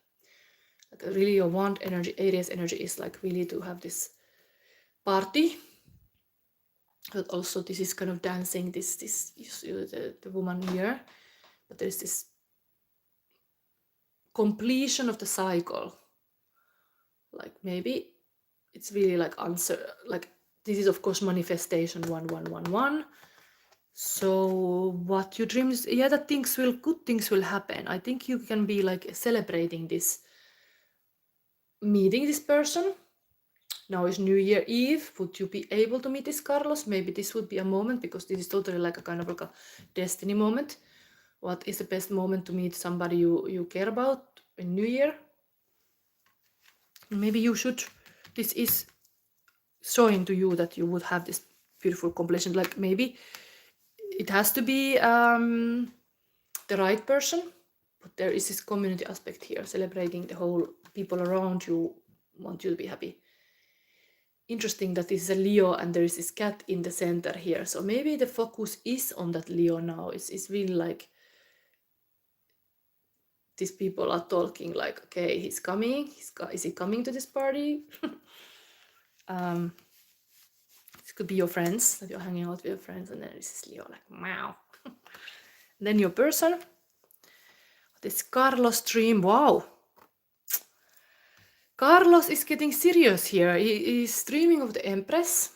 Like really your wand energy, Aries energy is like really to have this party. But also this is kind of dancing, this you see the woman here. But there's this completion of the cycle. Like maybe it's really like answer, like this is of course manifestation 1111. So what you dream is, yeah, that good things will happen. I think you can be like celebrating this, meeting this person. Now is New Year Eve. Would you be able to meet this Carlos? Maybe this would be a moment, because this is totally like a kind of like a destiny moment. What is the best moment to meet somebody you care about in New Year? Maybe you should, this is showing to you that you would have this beautiful completion. Like maybe it has to be the right person, but there is this community aspect here, celebrating the whole people around you want you to be happy. Interesting that this is a Leo and there is this cat in the center here. So maybe the focus is on that Leo now. It's really like these people are talking like, okay, he's coming. Is he coming to this party? This could be your friends, that you're hanging out with your friends, and then this is Leo like, wow. Then your person, this Carlos dream, wow. Carlos is getting serious here. He's dreaming of the Empress,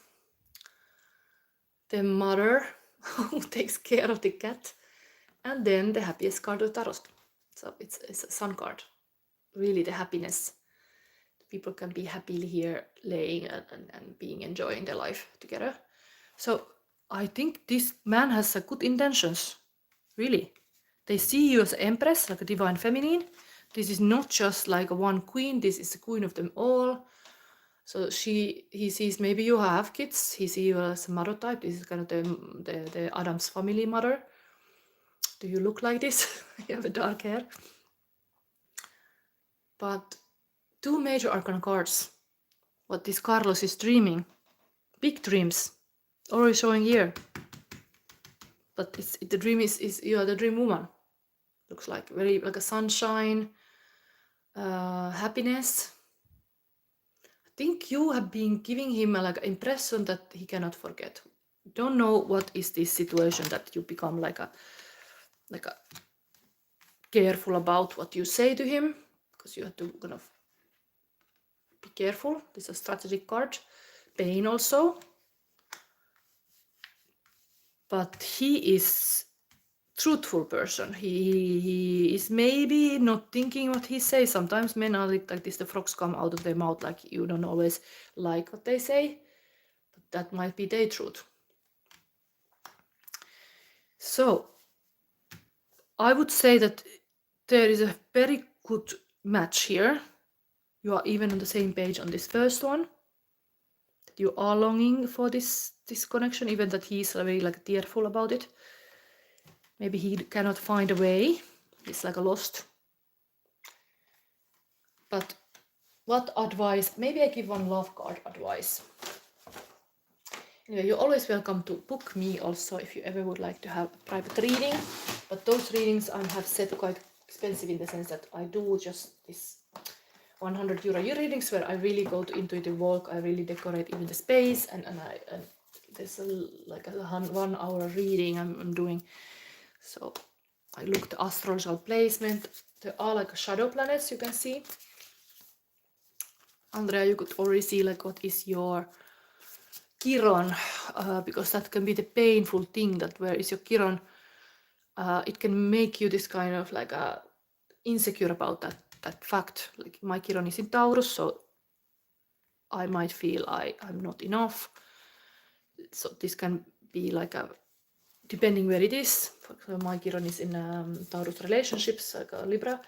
the mother who takes care of the cat, and then the happiest card of Tarot. So it's a sun card. Really the happiness. People can be happily here laying and being enjoying their life together. So I think this man has good intentions. Really. They see you as an empress, like a divine feminine. This is not just like a one queen, this is the queen of them all. So he sees maybe you have kids, he sees you as a mother type. This is kind of the Adam's family mother. Do you look like this? You have a dark hair. But two major arcana cards. What this Carlos is dreaming. Big dreams. Already showing here. But the dream is you are the dream woman. Looks like very like a sunshine, happiness. I think you have been giving him a like impression that he cannot forget. Don't know what is this situation that you become like a careful about what you say to him, because you have to kind of be careful. This is a strategic card. Pain also. But he is truthful person. He is maybe not thinking what he says. Sometimes men are like this, the frogs come out of their mouth, like you don't always like what they say, but that might be their truth. So I would say that there is a very good match here. You are even on the same page on this first one. That you are longing for this connection, even that he is very like tearful about it. Maybe he cannot find a way. He's like a lost. But what advice? Maybe I give one love card advice. Anyway, you're always welcome to book me also if you ever would like to have a private reading. But those readings I have set quite expensive in the sense that I do just this 100 euro readings where I really go to intuitive walk. I really decorate even the space, and there's like a 1 hour reading I'm doing. So I look the astrological placement. There are like shadow planets you can see. Andrea, you could already see like what is your Chiron, because that can be the painful thing, that where is your Chiron. It can make you this kind of like insecure about that fact. Like my Chiron is in Taurus, so I might feel I'm not enough. So this can be like a depending where it is. For example, my Chiron is in Taurus relationships, like a Libra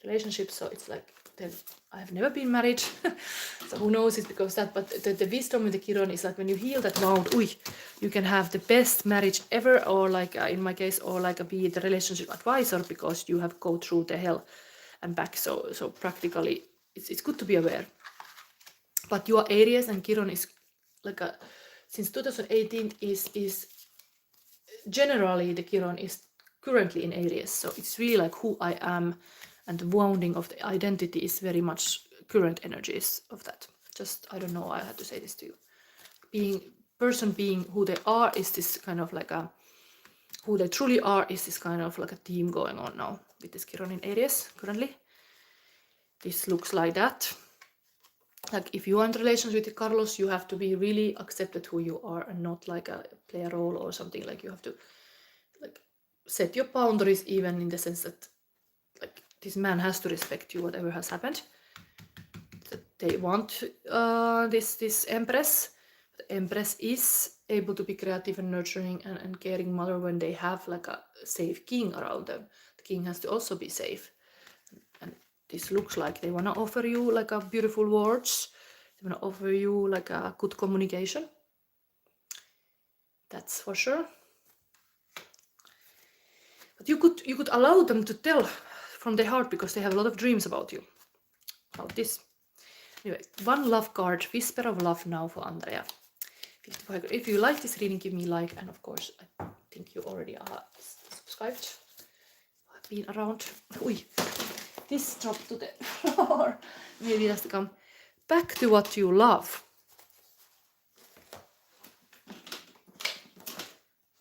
relationship, so it's like I have never been married, so who knows, it's because that, but the wisdom with the Chiron is like when you heal that wound, you can have the best marriage ever, or like in my case, or like be the relationship advisor, because you have go through the hell and back, so practically it's good to be aware. But your Aries and Chiron is like since 2018 is generally the Chiron is currently in Aries, so it's really like who I am, and the wounding of the identity is very much current energies of that. Just, I don't know, I had to say this to you. Being who they are is this kind of like who they truly are is this kind of like a theme going on now with this Chiron in Aries currently. This looks like that. Like if you want a relationship with Carlos, you have to be really accepted who you are and not like play a role or something. Like you have to like set your boundaries, even in the sense that like this man has to respect you whatever has happened. That they want this Empress. The Empress is able to be creative and nurturing and caring mother when they have like a safe king around them. The king has to also be safe. And this looks like they want to offer you like a beautiful words. They want to offer you like a good communication. That's for sure. But you could allow them to tell from their heart, because they have a lot of dreams about you. About this. Anyway, one love card, Whisper of Love now for Andrea. 55. If you like this reading, give me a like, and of course, I think you already are subscribed. I've been around. This dropped to the floor. Maybe it has to come. Back to what you love.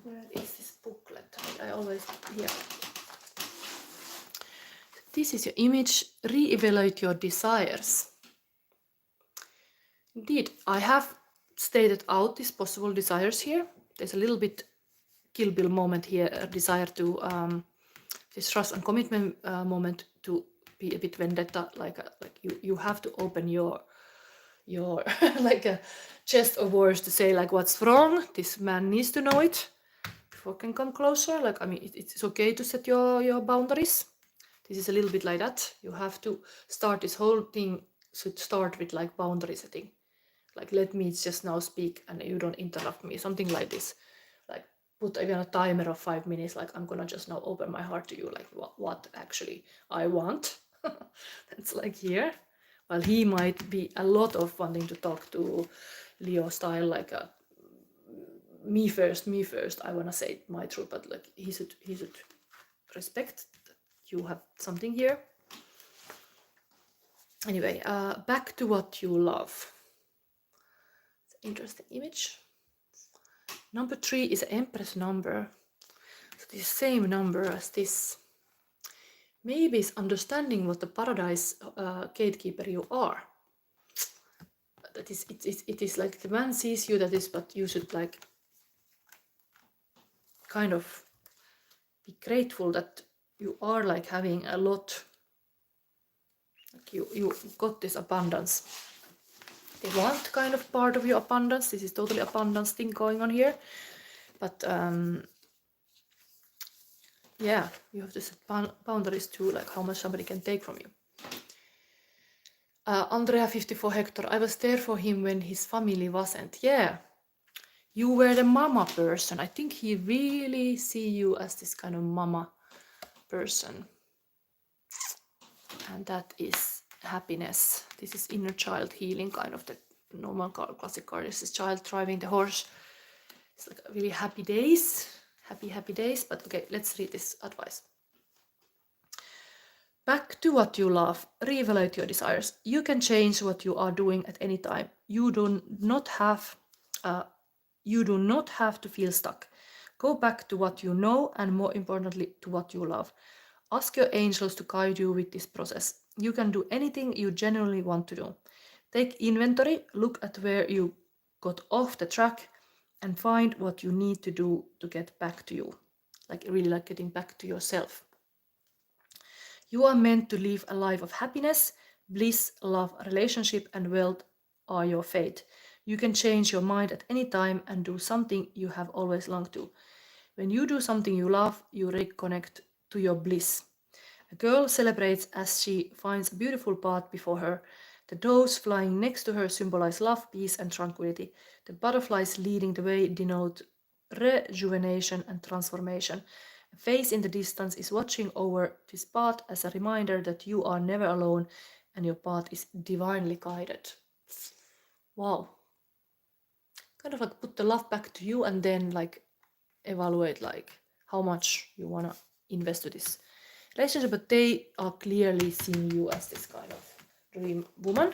Where is this booklet? I always here. This is your image. Re-evaluate your desires. Indeed, I have stated out these possible desires here. There's a little bit Kill Bill moment here, a desire to this trust and commitment moment to be a bit vendetta, like you have to open your like a chest of words to say like what's wrong. This man needs to know it before can come closer. Like, I mean, it's okay to set your boundaries. This is a little bit like that. You have to start this whole thing, should start with like boundary setting. Like, let me just now speak and you don't interrupt me, something like this. Like, put even a timer of 5 minutes, like I'm gonna just now open my heart to you, like what actually I want. That's like here. Well, he might be a lot of wanting to talk to Leo style, like me first, I wanna say my truth, but like he should respect that you have something here. Anyway, back to what you love. Interesting image. Number 3 is an Empress number. So the same number as this. Maybe it's understanding what the paradise gatekeeper you are. That is, it is like the man sees you, that is, but you should like kind of be grateful that you are like having a lot. Like you got this abundance. They want kind of part of your abundance. This is totally abundance thing going on here. But yeah, you have to set boundaries too, like how much somebody can take from you. Andrea 54 Hector, I was there for him when his family wasn't. Yeah, you were the mama person. I think he really see you as this kind of mama person. And that is happiness. This is inner child healing, kind of the normal classic card. This is child driving the horse. It's like really happy days. Happy days. But okay, let's read this advice. Back to what you love. Reevaluate your desires. You can change what you are doing at any time. You do not have to feel stuck. Go back to what you know, and more importantly, to what you love. Ask your angels to guide you with this process. You can do anything you genuinely want to do. Take inventory, look at where you got off the track, and find what you need to do to get back to you. Like really like getting back to yourself. You are meant to live a life of happiness, bliss, love, relationship, and wealth are your fate. You can change your mind at any time and do something you have always longed to. When you do something you love, you reconnect to your bliss. A girl celebrates as she finds a beautiful path before her. The doves flying next to her symbolize love, peace, and tranquility. The butterflies leading the way denote rejuvenation and transformation. A face in the distance is watching over this path as a reminder that you are never alone and your path is divinely guided. Wow. Kind of like put the love back to you and then like evaluate like how much you want to invest to this relationship, but they are clearly seeing you as this kind of dream woman.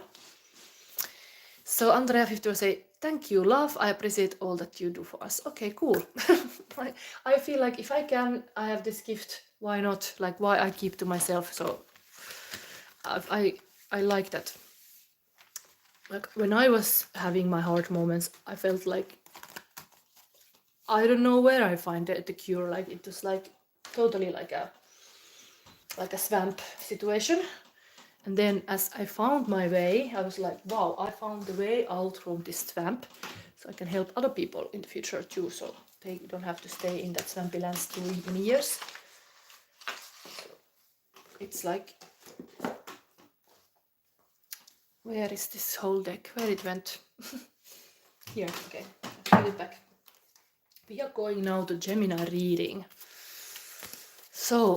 So Andrea 50 will say, thank you, love. I appreciate all that you do for us. Okay, cool. I feel like if I can, I have this gift. Why not? Like, why I keep to myself? So I like that. Like when I was having my hard moments, I felt like I don't know where I find the cure. Like it was like totally like a swamp situation. And then as I found my way, I was like, wow, I found the way out from this swamp. So I can help other people in the future too. So they don't have to stay in that swampy lands too many years. So it's like, where is this whole deck? Where it went? Here, okay, I'll put it back. We are going now to Gemini reading. So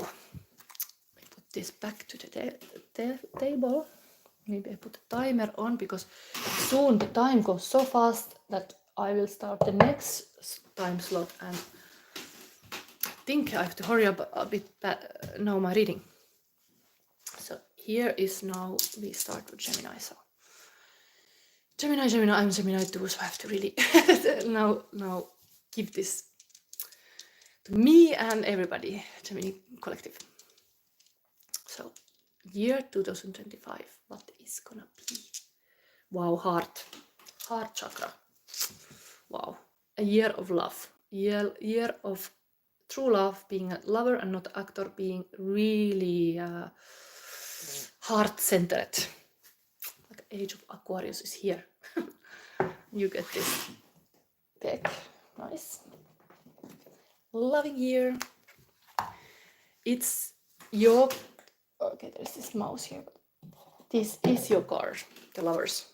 I put this back to the table. Maybe I put a timer on because soon the time goes so fast that I will start the next time slot and I think I have to hurry up a bit now my reading. So here is now we start with Gemini. So Gemini, I'm Gemini too, so I have to really now give this to me and everybody, Gemini collective. So year 2025, what is gonna be? Wow, heart chakra. Wow, a year of love, year of true love, being a lover and not actor, being really heart-centered. Like Age of Aquarius is here. You get this deck, nice. Loving year. It's your, okay, there's this mouse here. This is your card, the lovers.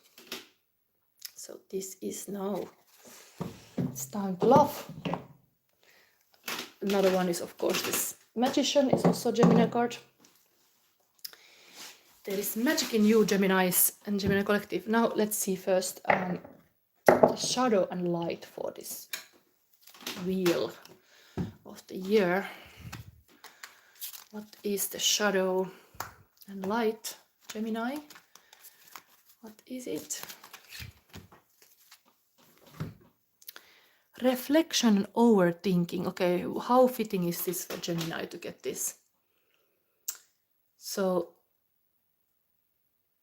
So this is now, it's time to love. Another one is of course this Magician, is also Gemini card. There is magic in you, Geminis and Gemini collective. Now let's see first the shadow and light for this wheel of the year. What is the shadow and light, Gemini? What is it? Reflection and overthinking. Okay, how fitting is this for Gemini to get this? So,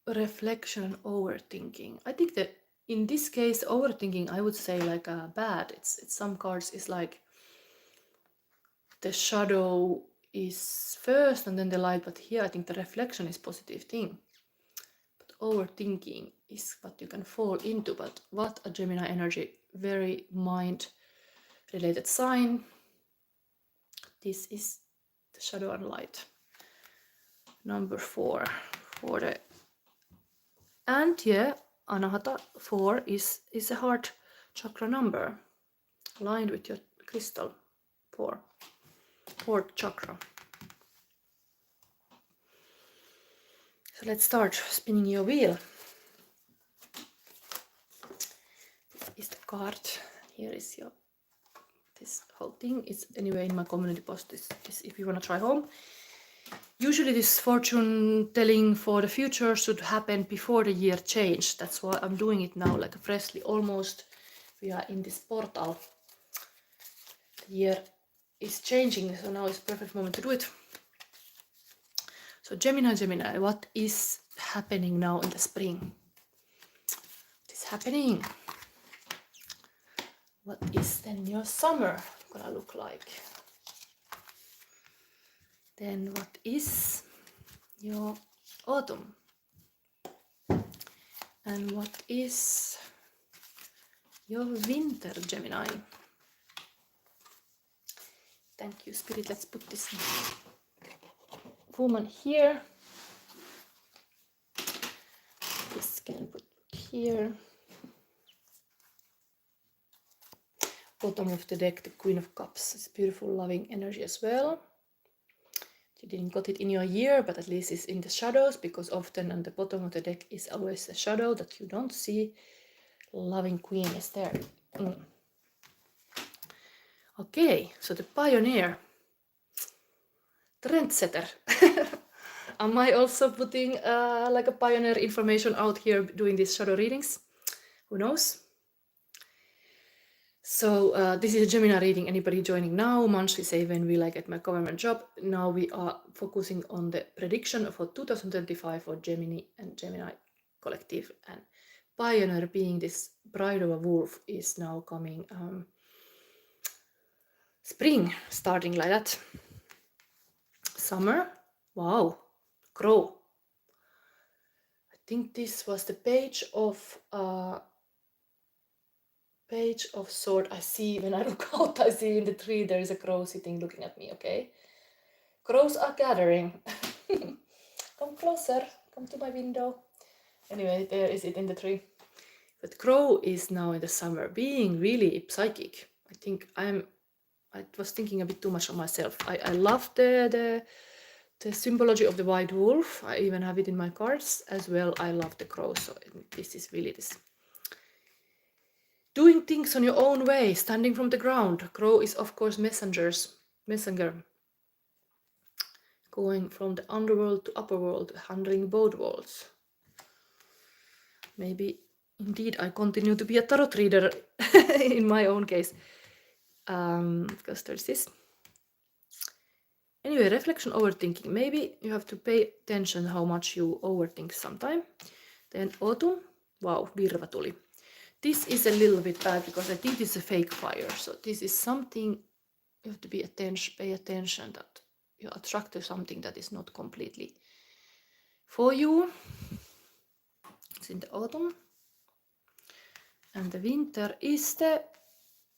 reflection and overthinking. I think that in this case, overthinking, I would say like bad. It's some cards is like the shadow is first and then the light, but here I think the reflection is positive thing. But overthinking is what you can fall into. But what a Gemini energy, very mind related sign. This is the shadow and light. Number 4 for the, and yeah, Anahata 4 is a heart chakra number, aligned with your crystal 4, fourth chakra. So let's start spinning your wheel. This is the card. Here is your, this whole thing. It's anyway in my community post. This if you want to try home. Usually this fortune telling for the future should happen before the year change. That's why I'm doing it now, like freshly, almost. We are in this portal. The year is changing, so now is the perfect moment to do it. So Gemini, what is happening now in the spring? What is happening? What is then your summer gonna look like? Then what is your autumn? And what is your winter, Gemini? Thank you, Spirit. Let's put this woman here. This can put here. Bottom of the deck, the Queen of Cups. It's beautiful, loving energy as well. You didn't got it in your year, but at least it's in the shadows, because often on the bottom of the deck is always a shadow that you don't see. Loving Queen is there. Okay, so the Pioneer. Trendsetter. Am I also putting like a pioneer information out here doing these shadow readings? Who knows? So this is a Gemini reading. Anybody joining now? Monthly say when will I get my government job? Now we are focusing on the prediction for 2025 for Gemini and Gemini collective. And Pioneer, being this bride of a wolf, is now coming spring, starting like that. Summer, wow, Crow. I think this was the page of sword. I see, when I look out, I see in the tree there is a crow sitting looking at me. Okay, crows are gathering. Come closer, come to my window. Anyway, there is it in the tree. But crow is now in the summer, being really psychic. I think I was thinking a bit too much of myself. I love the symbology of the white wolf. I even have it in my cards as well. I love the crow, so this is really this. Doing things on your own way, standing from the ground. Crow is of course messenger. Going from the underworld to upper world, handling both worlds. Maybe indeed I continue to be a tarot reader in my own case. Because there's this. Anyway, reflection, overthinking. Maybe you have to pay attention how much you overthink sometime. Then autumn. Wow, virva tuli. This is a little bit bad because I think this is a fake fire. So this is something you have to pay attention that you attract to something that is not completely for you. It's in the autumn. And the winter is the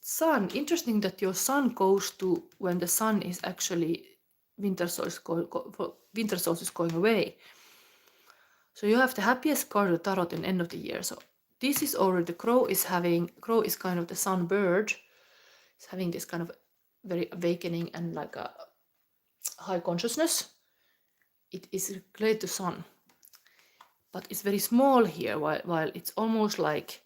sun. Interesting that your sun goes to when the sun is actually winter solstice is going away. So you have the happiest card of tarot in the end of the year. So this is already the crow is kind of the sun bird. It's having this kind of very awakening and like a high consciousness. It is related to sun, but it's very small here, while it's almost like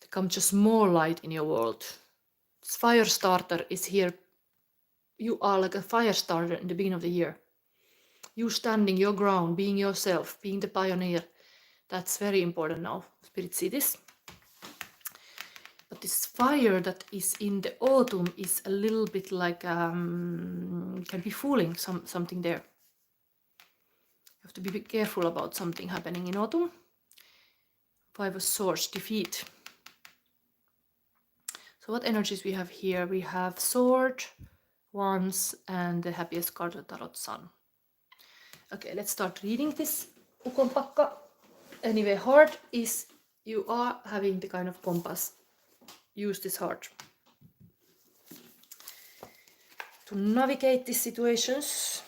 there comes just more light in your world. This fire starter is here. You are like a fire starter in the beginning of the year. You standing your ground, being yourself, being the pioneer. That's very important now. Spirit, see this? But this fire that is in the autumn is a little bit like can be fooling something there. You have to be careful about something happening in autumn. 5 of Swords, defeat. So what energies we have here? We have Sword, Wands, and the happiest card of Tarot, Sun. Okay, let's start reading this ukonpakka. Anyway, heart is, you are having the kind of compass. Use this heart to navigate these situations.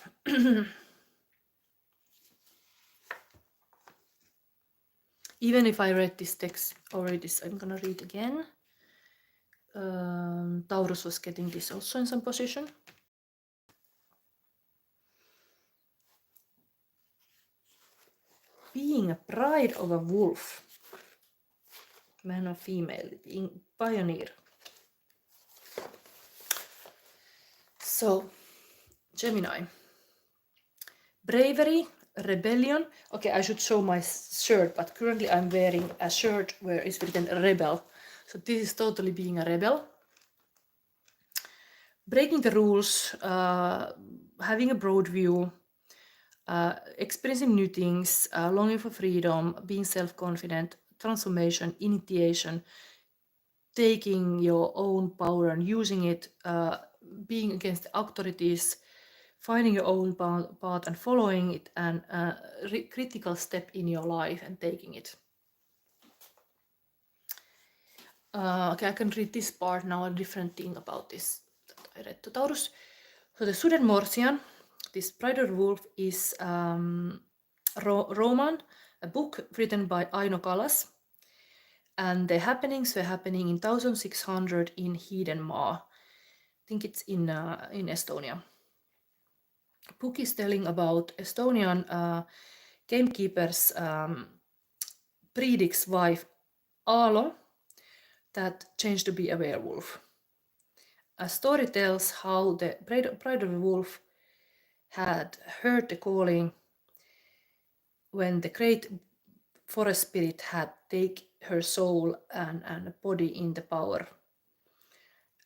Even if I read this text already, I'm gonna read again. Taurus was getting this also in some position. Being a bride of a wolf, man or female, being pioneer. So, Gemini. Bravery, rebellion. Okay, I should show my shirt, but currently I'm wearing a shirt where it's written rebel. So this is totally being a rebel. Breaking the rules, having a broad view, experiencing new things, longing for freedom, being self-confident, transformation, initiation, taking your own power and using it, being against the authorities, finding your own path and following it, and a critical step in your life and taking it. Okay, I can read this part now, a different thing about this that I read to Taurus. So the Sudenmorsian, this bridal wolf, is Roman, a book written by Aino Kalas. And the happenings were happening in 1600 in Hiidenmaa. I think it's in Estonia. The book is telling about Estonian gamekeeper's predic's wife Aalo that changed to be a werewolf. A story tells how the bridal wolf had heard the calling when the great forest spirit had taken her soul and body in the power.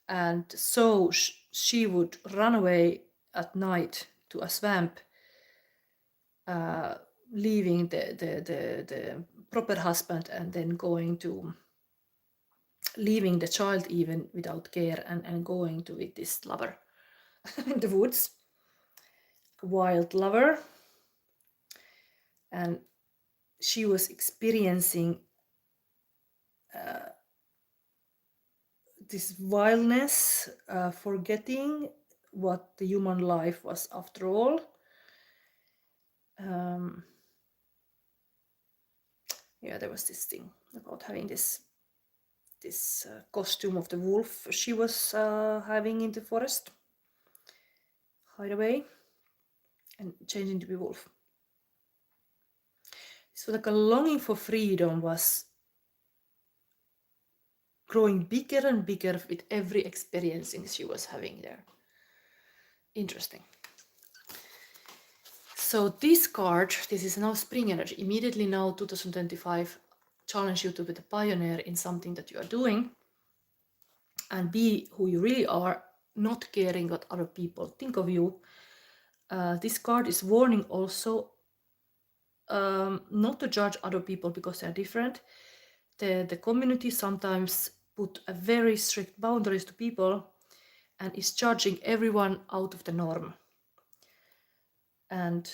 And so she would run away at night to a swamp, leaving the proper husband and then leaving the child even without care and going to with this lover in the woods, wild lover. And she was experiencing this wildness, forgetting what the human life was after all. Yeah, there was this thing about having this costume of the wolf she was having in the forest, hide away, and changing to be wolf. So like a longing for freedom was growing bigger and bigger with every experiencing she was having there. Interesting. So this card, this is now spring energy. Immediately now 2025, challenge you to be the pioneer in something that you are doing and be who you really are, not caring what other people think of you. This card is warning also not to judge other people because they're different. The community sometimes put a very strict boundaries to people and is judging everyone out of the norm. And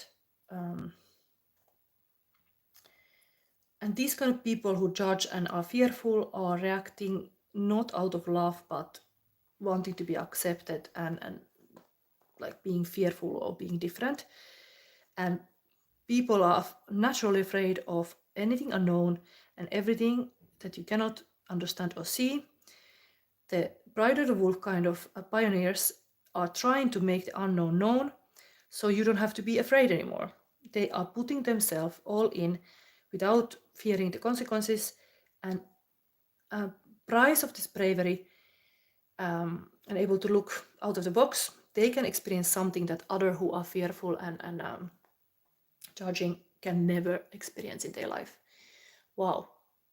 these kind of people who judge and are fearful are reacting not out of love but wanting to be accepted and like being fearful or being different. And people are naturally afraid of anything unknown and everything that you cannot understand or see. The bridal wolf kind of pioneers are trying to make the unknown known, so you don't have to be afraid anymore. They are putting themselves all in without fearing the consequences, and price of this bravery and able to look out of the box, they can experience something that others who are fearful and judging can never experience in their life. Wow.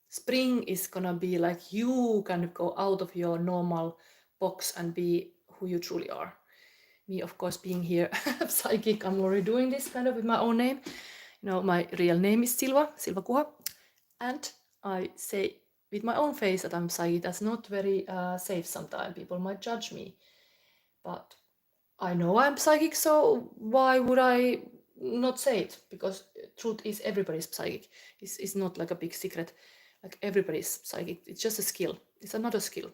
Spring is gonna be like you can go out of your normal box and be who you truly are. Me, of course, being here psychic, I'm already doing this kind of with my own name. You know, my real name is Silva Kuha, and I say with my own face that I'm psychic. That's not very safe sometimes. People might judge me, but I know I'm psychic, so why would I not say it? Because truth is everybody's psychic. It's not like a big secret. Like everybody's psychic. It's just a skill. It's another skill.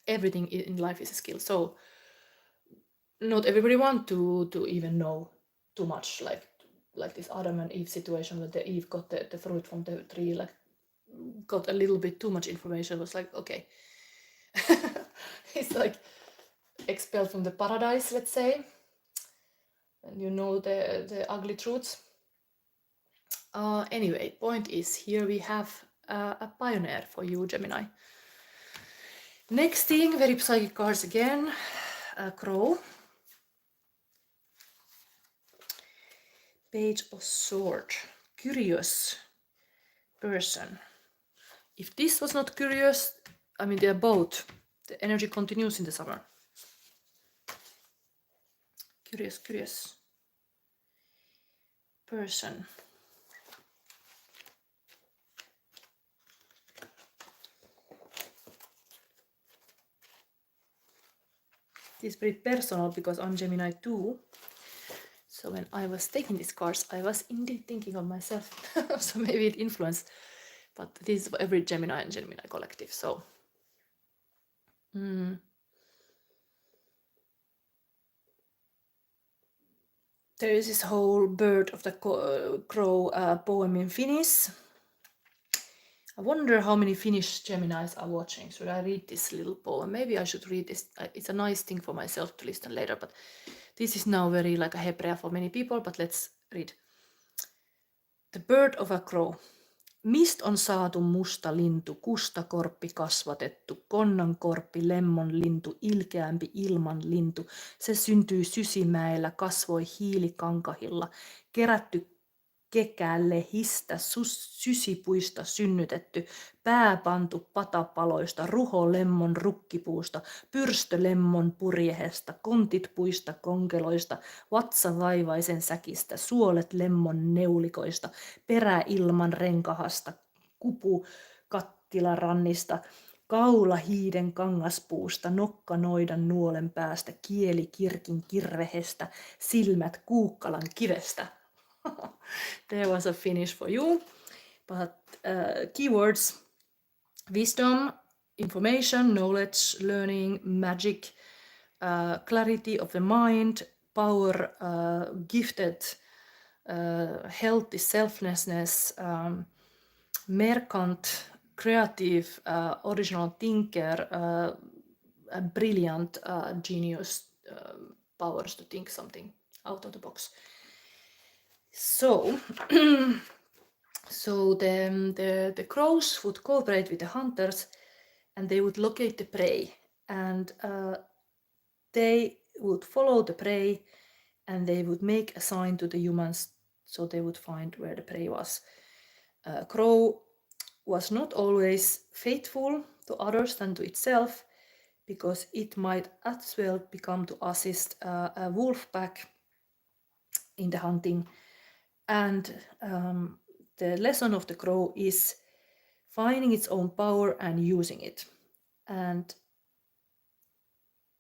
Everything in life is a skill. So not everybody want to even know too much, like this Adam and Eve situation where the Eve got the fruit from the tree, like got a little bit too much information. It was like, okay. It's like expelled from the paradise, let's say, and you know the ugly truths. Anyway, point is, here we have a pioneer for you, Gemini. Next thing, very psychic cards again. A crow. Page of Swords. Curious person. If this was not curious, I mean, they're both. The energy continues in the summer. Curious person. This is very personal because I'm Gemini too. So when I was taking these cards, I was indeed thinking of myself. So maybe it influenced. But this is for every Gemini and Gemini collective. So there is this whole Bird of the Crow poem in Finnish. I wonder how many Finnish Geminis are watching. Should I read this little poem? Maybe I should read this. It's a nice thing for myself to listen later, but this is now very like a Hebrea for many people, but let's read. The Bird of a Crow. Mist on saatu musta lintu, kustakorppi kasvatettu, konnankorppi, lemmon lintu, ilkeämpi ilman lintu. Se syntyi Sysimäellä, kasvoi hiilikankahilla, kerätty kekäälle histä, sysipuista synnytetty, pää pantu patapaloista, ruho lemmon rukkipuusta, pyrstö lemmon purjehesta, kontit puista konkeloista, vatsa vaivaisen säkistä, suolet lemmon neulikoista, perä ilman renkahasta, kupu kattilarannista, kaula hiiden kangaspuusta, nokka noidan nuolen päästä, kieli kirkin kirvehestä, silmät kuukkalan kivestä. There was a Finnish for you. But keywords: wisdom, information, knowledge, learning, magic, clarity of the mind, power, gifted, healthy, selflessness, mercant, creative, original thinker, brilliant, genius, powers to think something out of the box. So, the crows would cooperate with the hunters, and they would locate the prey, and they would follow the prey, and they would make a sign to the humans, so they would find where the prey was. Crow was not always faithful to others than to itself, because it might as well become to assist a wolf pack in the hunting. And the lesson of the crow is finding its own power and using it. And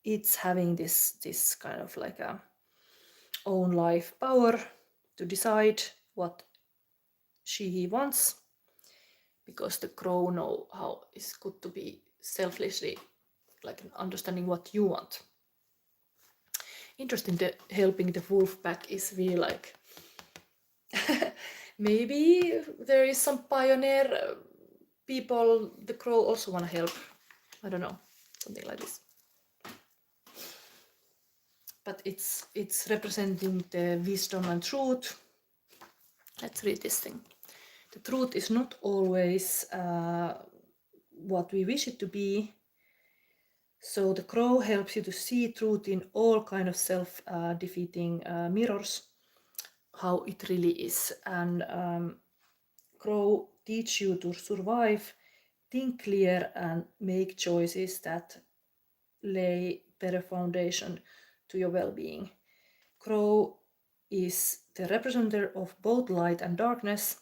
it's having this kind of like a own life power to decide what he wants, because the crow know how it's good to be selflessly, like understanding what you want. Interesting, the helping the wolf pack is really like maybe there is some pioneer people the crow also want to help. I don't know, something like this. But it's representing the wisdom and truth. Let's read this thing. The truth is not always what we wish it to be. So the crow helps you to see truth in all kind of self-defeating mirrors, how it really is. And crow teach you to survive, think clear, and make choices that lay better foundation to your well-being. Crow is the representative of both light and darkness,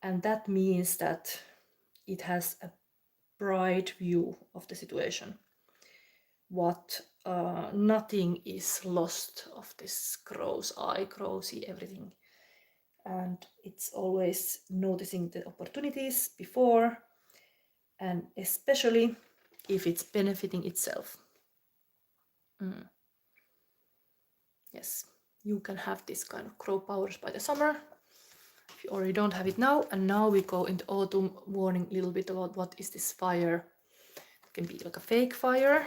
and that means that it has a bright view of the situation. Nothing is lost of this crow's eye. Crow see everything, and it's always noticing the opportunities before, and especially if it's benefiting itself. Yes, you can have this kind of crow powers by the summer, if you already don't have it now. And now we go into autumn, warning a little bit about what is this fire. It can be like a fake fire.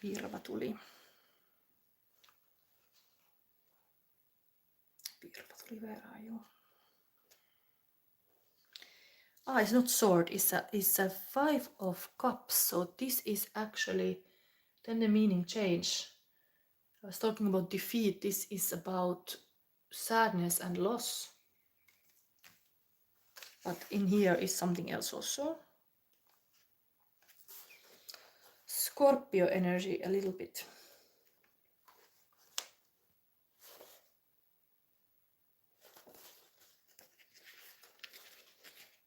Virvatuli. Virvatuli, where are you? It's not sword, it's a 5 of cups. So this is actually, then the meaning change. I was talking about defeat. This is about sadness and loss. But in here is something else also. Scorpio energy a little bit.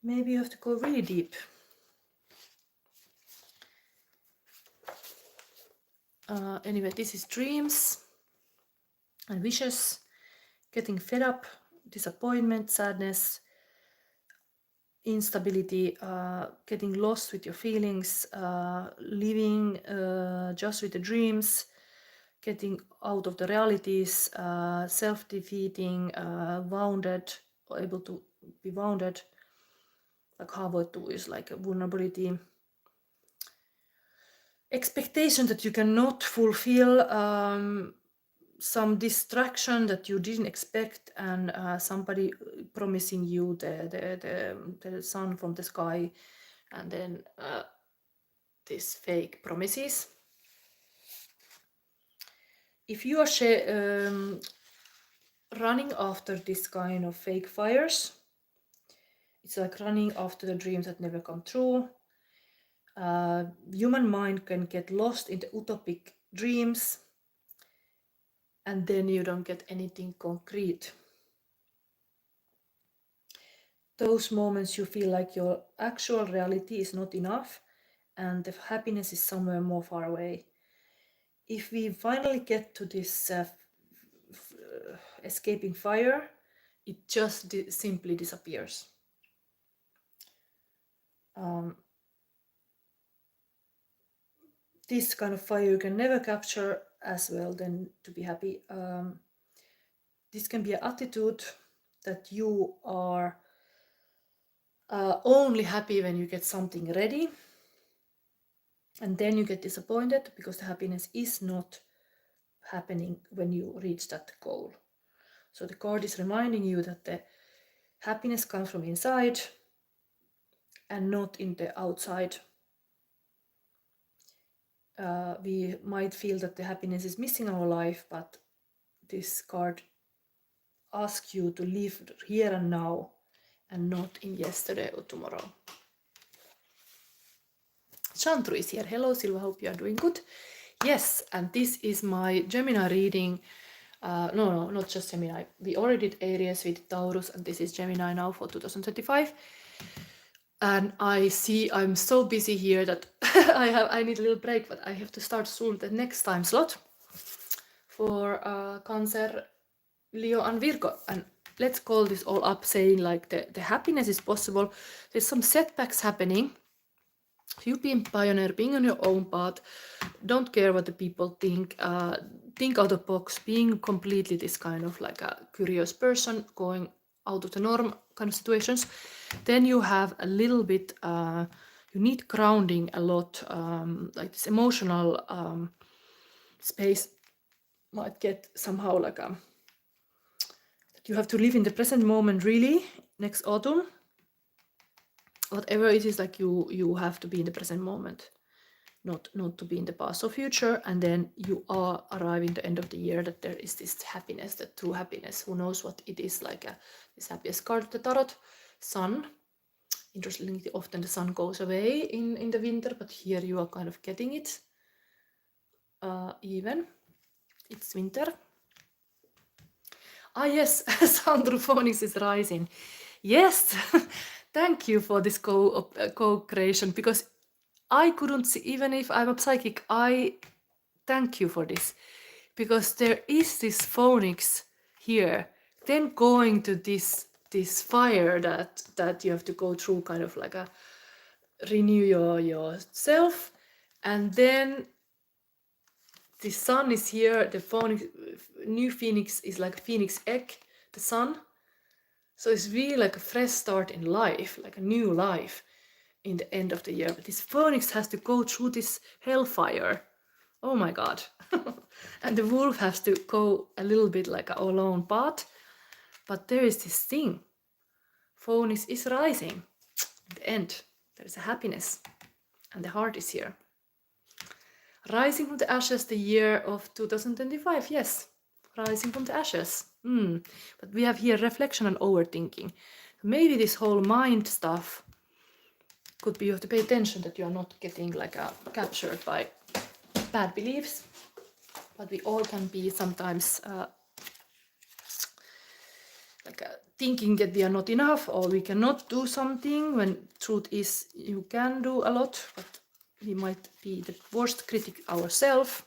Maybe you have to go really deep. Anyway, this is dreams and wishes, getting fed up, disappointment, sadness, instability, getting lost with your feelings, living just with the dreams, getting out of the realities, self-defeating, wounded, or able to be wounded, like haavoittuvuus is like a vulnerability, expectation that you cannot fulfill, some distraction that you didn't expect, and somebody promising you the sun from the sky, and then these fake promises. If you are running after this kind of fake fires, it's like running after the dreams that never come true. Human mind can get lost in the utopic dreams, and then you don't get anything concrete. Those moments you feel like your actual reality is not enough and the happiness is somewhere more far away. If we finally get to this escaping fire, it just simply disappears. This kind of fire you can never capture as well than to be happy. This can be an attitude that you are only happy when you get something ready, and then you get disappointed because the happiness is not happening when you reach that goal. So the card is reminding you that the happiness comes from inside and not in the outside. We might feel that the happiness is missing in our life, but this card asks you to live here and now and not in yesterday or tomorrow. Shantru is here. Hello Silva, hope you are doing good. Yes, and this is my Gemini reading. No, not just Gemini. We already did Aries, we did Taurus, and this is Gemini now for 2025. And I see I'm so busy here that I need a little break, but I have to start soon the next time slot for Cancer, Leo, and Virgo. And let's call this all up, saying like the happiness is possible. There's some setbacks happening. You being pioneer, being on your own path, don't care what the people think. Think out of the box, being completely this kind of like a curious person, going out of the norm kind of situations. Then you have a little bit, you need grounding a lot, like this emotional space might get somehow like you have to live in the present moment really next autumn. Whatever it is, like you have to be in the present moment, not to be in the past or future. And then you are arriving the end of the year that there is this happiness, that true happiness. Who knows what it is, like this happiest card of the tarot, sun. Interestingly, often the sun goes away in the winter, but here you are kind of getting it even. It's winter. Ah yes, Sandro Phoenix is rising. Yes, thank you for this co-creation, because I couldn't see, even if I'm a psychic, I thank you for this, because there is this phoenix here, then going to this fire that you have to go through, kind of like a renew yourself, and then the sun is here, the phoenix, new phoenix is like a phoenix egg, the sun. So it's really like a fresh start in life, like a new life in the end of the year. But this phoenix has to go through this hellfire. Oh my god. And the wolf has to go a little bit like a alone path. But there is this thing. Phoenix is rising. At the end, there is a happiness. And the heart is here. Rising from the ashes, the year of 2025, yes. Rising from the ashes. But we have here reflection and overthinking. Maybe this whole mind stuff could be, you have to pay attention that you are not getting like captured by bad beliefs. But we all can be sometimes thinking that we are not enough, or we cannot do something, when truth is you can do a lot, but we might be the worst critic ourselves.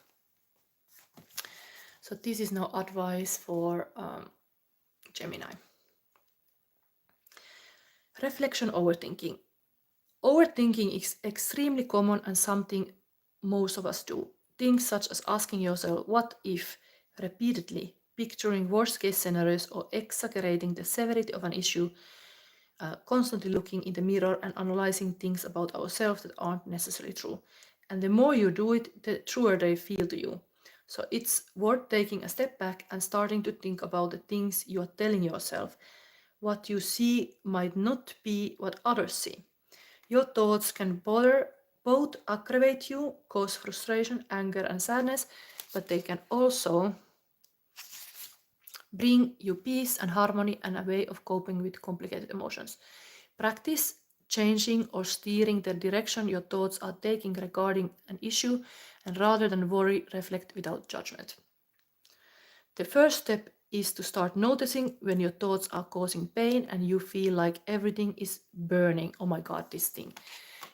So this is now advice for Gemini. Reflection overthinking. Overthinking is extremely common and something most of us do. Things such as asking yourself, what if, repeatedly, picturing worst case scenarios or exaggerating the severity of an issue, constantly looking in the mirror and analyzing things about ourselves that aren't necessarily true. And the more you do it, the truer they feel to you. So it's worth taking a step back and starting to think about the things you are telling yourself. What you see might not be what others see. Your thoughts can both aggravate you, cause frustration, anger, and sadness, but they can also bring you peace and harmony and a way of coping with complicated emotions. Practice changing or steering the direction your thoughts are taking regarding an issue, and rather than worry, reflect without judgment. The first step is to start noticing when your thoughts are causing pain and you feel like everything is burning. Oh my god, this thing.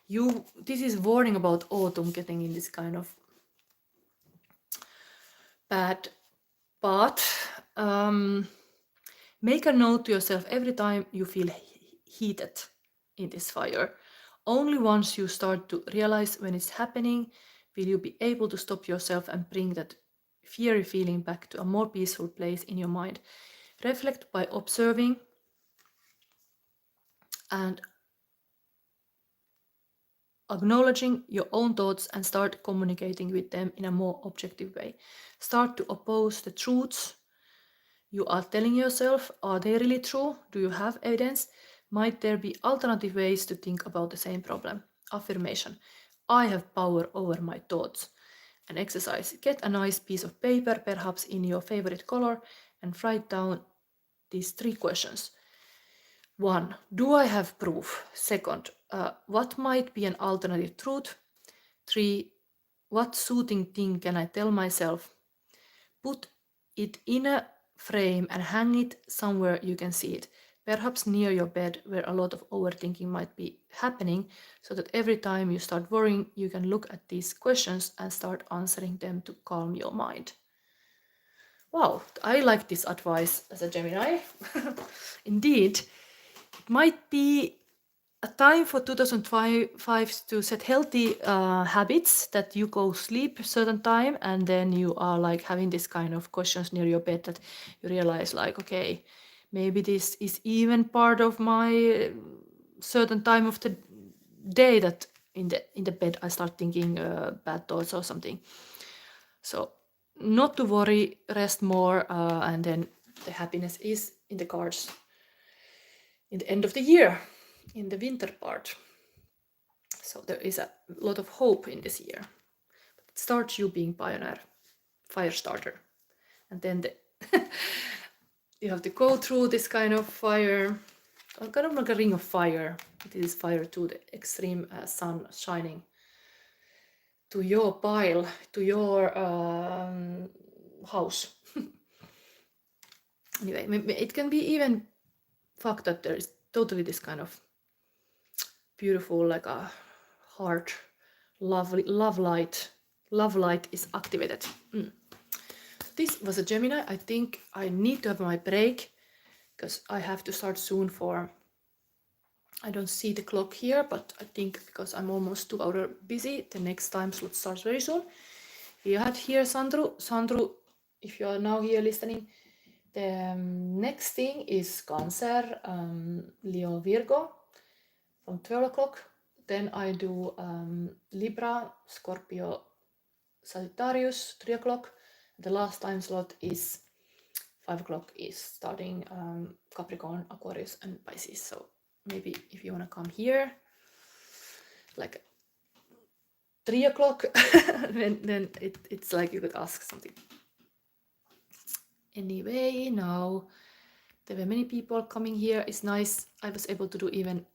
This is warning about autumn getting in this kind of bad part. Make a note to yourself every time you feel heated in this fire. Only once you start to realize when it's happening will you be able to stop yourself and bring that fiery feeling back to a more peaceful place in your mind. Reflect by observing and acknowledging your own thoughts and start communicating with them in a more objective way. Start to oppose the truths you are telling yourself. Are they really true? Do you have evidence? Might there be alternative ways to think about the same problem? Affirmation. I have power over my thoughts. An exercise. Get a nice piece of paper, perhaps in your favorite color, and write down these 3 questions. 1. Do I have proof? Second, what might be an alternative truth? 3. What soothing thing can I tell myself? Put it in a frame and hang it somewhere you can see it, perhaps near your bed where a lot of overthinking might be happening, so that every time you start worrying, you can look at these questions and start answering them to calm your mind. Wow, I like this advice as a Gemini. Indeed, it might be a time for 2005 to set healthy habits, that you go sleep a certain time and then you are like having this kind of questions near your bed, that you realize like, okay, maybe this is even part of my certain time of the day, that in the bed I start thinking bad thoughts or something. So not to worry, rest more, and then the happiness is in the cards in the end of the year, in the winter part. So there is a lot of hope in this year. But it starts you being pioneer, fire starter, and then you have to go through this kind of fire, kind of like a ring of fire. It is fire to the extreme sun shining to your pile, to your house. Anyway, it can be even fact that there is totally this kind of beautiful, like a heart, love light is activated. This was a Gemini. I think I need to have my break because I have to start soon for, I don't see the clock here, but I think because I'm almost 2 hours busy, the next time slot starts very soon. We had here Sandro, if you are now here listening, the next thing is Cancer, Leo, Virgo from 12 o'clock. Then I do Libra, Scorpio, Sagittarius, 3 o'clock. The last time slot is 5 o'clock, is starting Capricorn, Aquarius, and Pisces. So maybe if you want to come here, like 3 o'clock, then it's like you could ask something. Anyway, now there were many people coming here. It's nice. I was able to do even,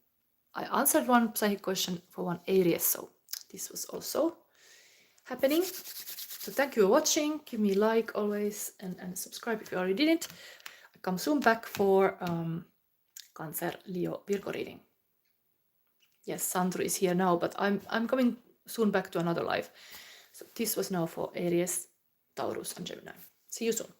I answered one psychic question for one Aries, so this was also happening. So thank you for watching. Give me a like always, and subscribe if you already didn't. I come soon back for Cancer, Leo, Virgo reading. Yes, Sandro is here now, but I'm coming soon back to another live. So this was now for Aries, Taurus, and Gemini. See you soon.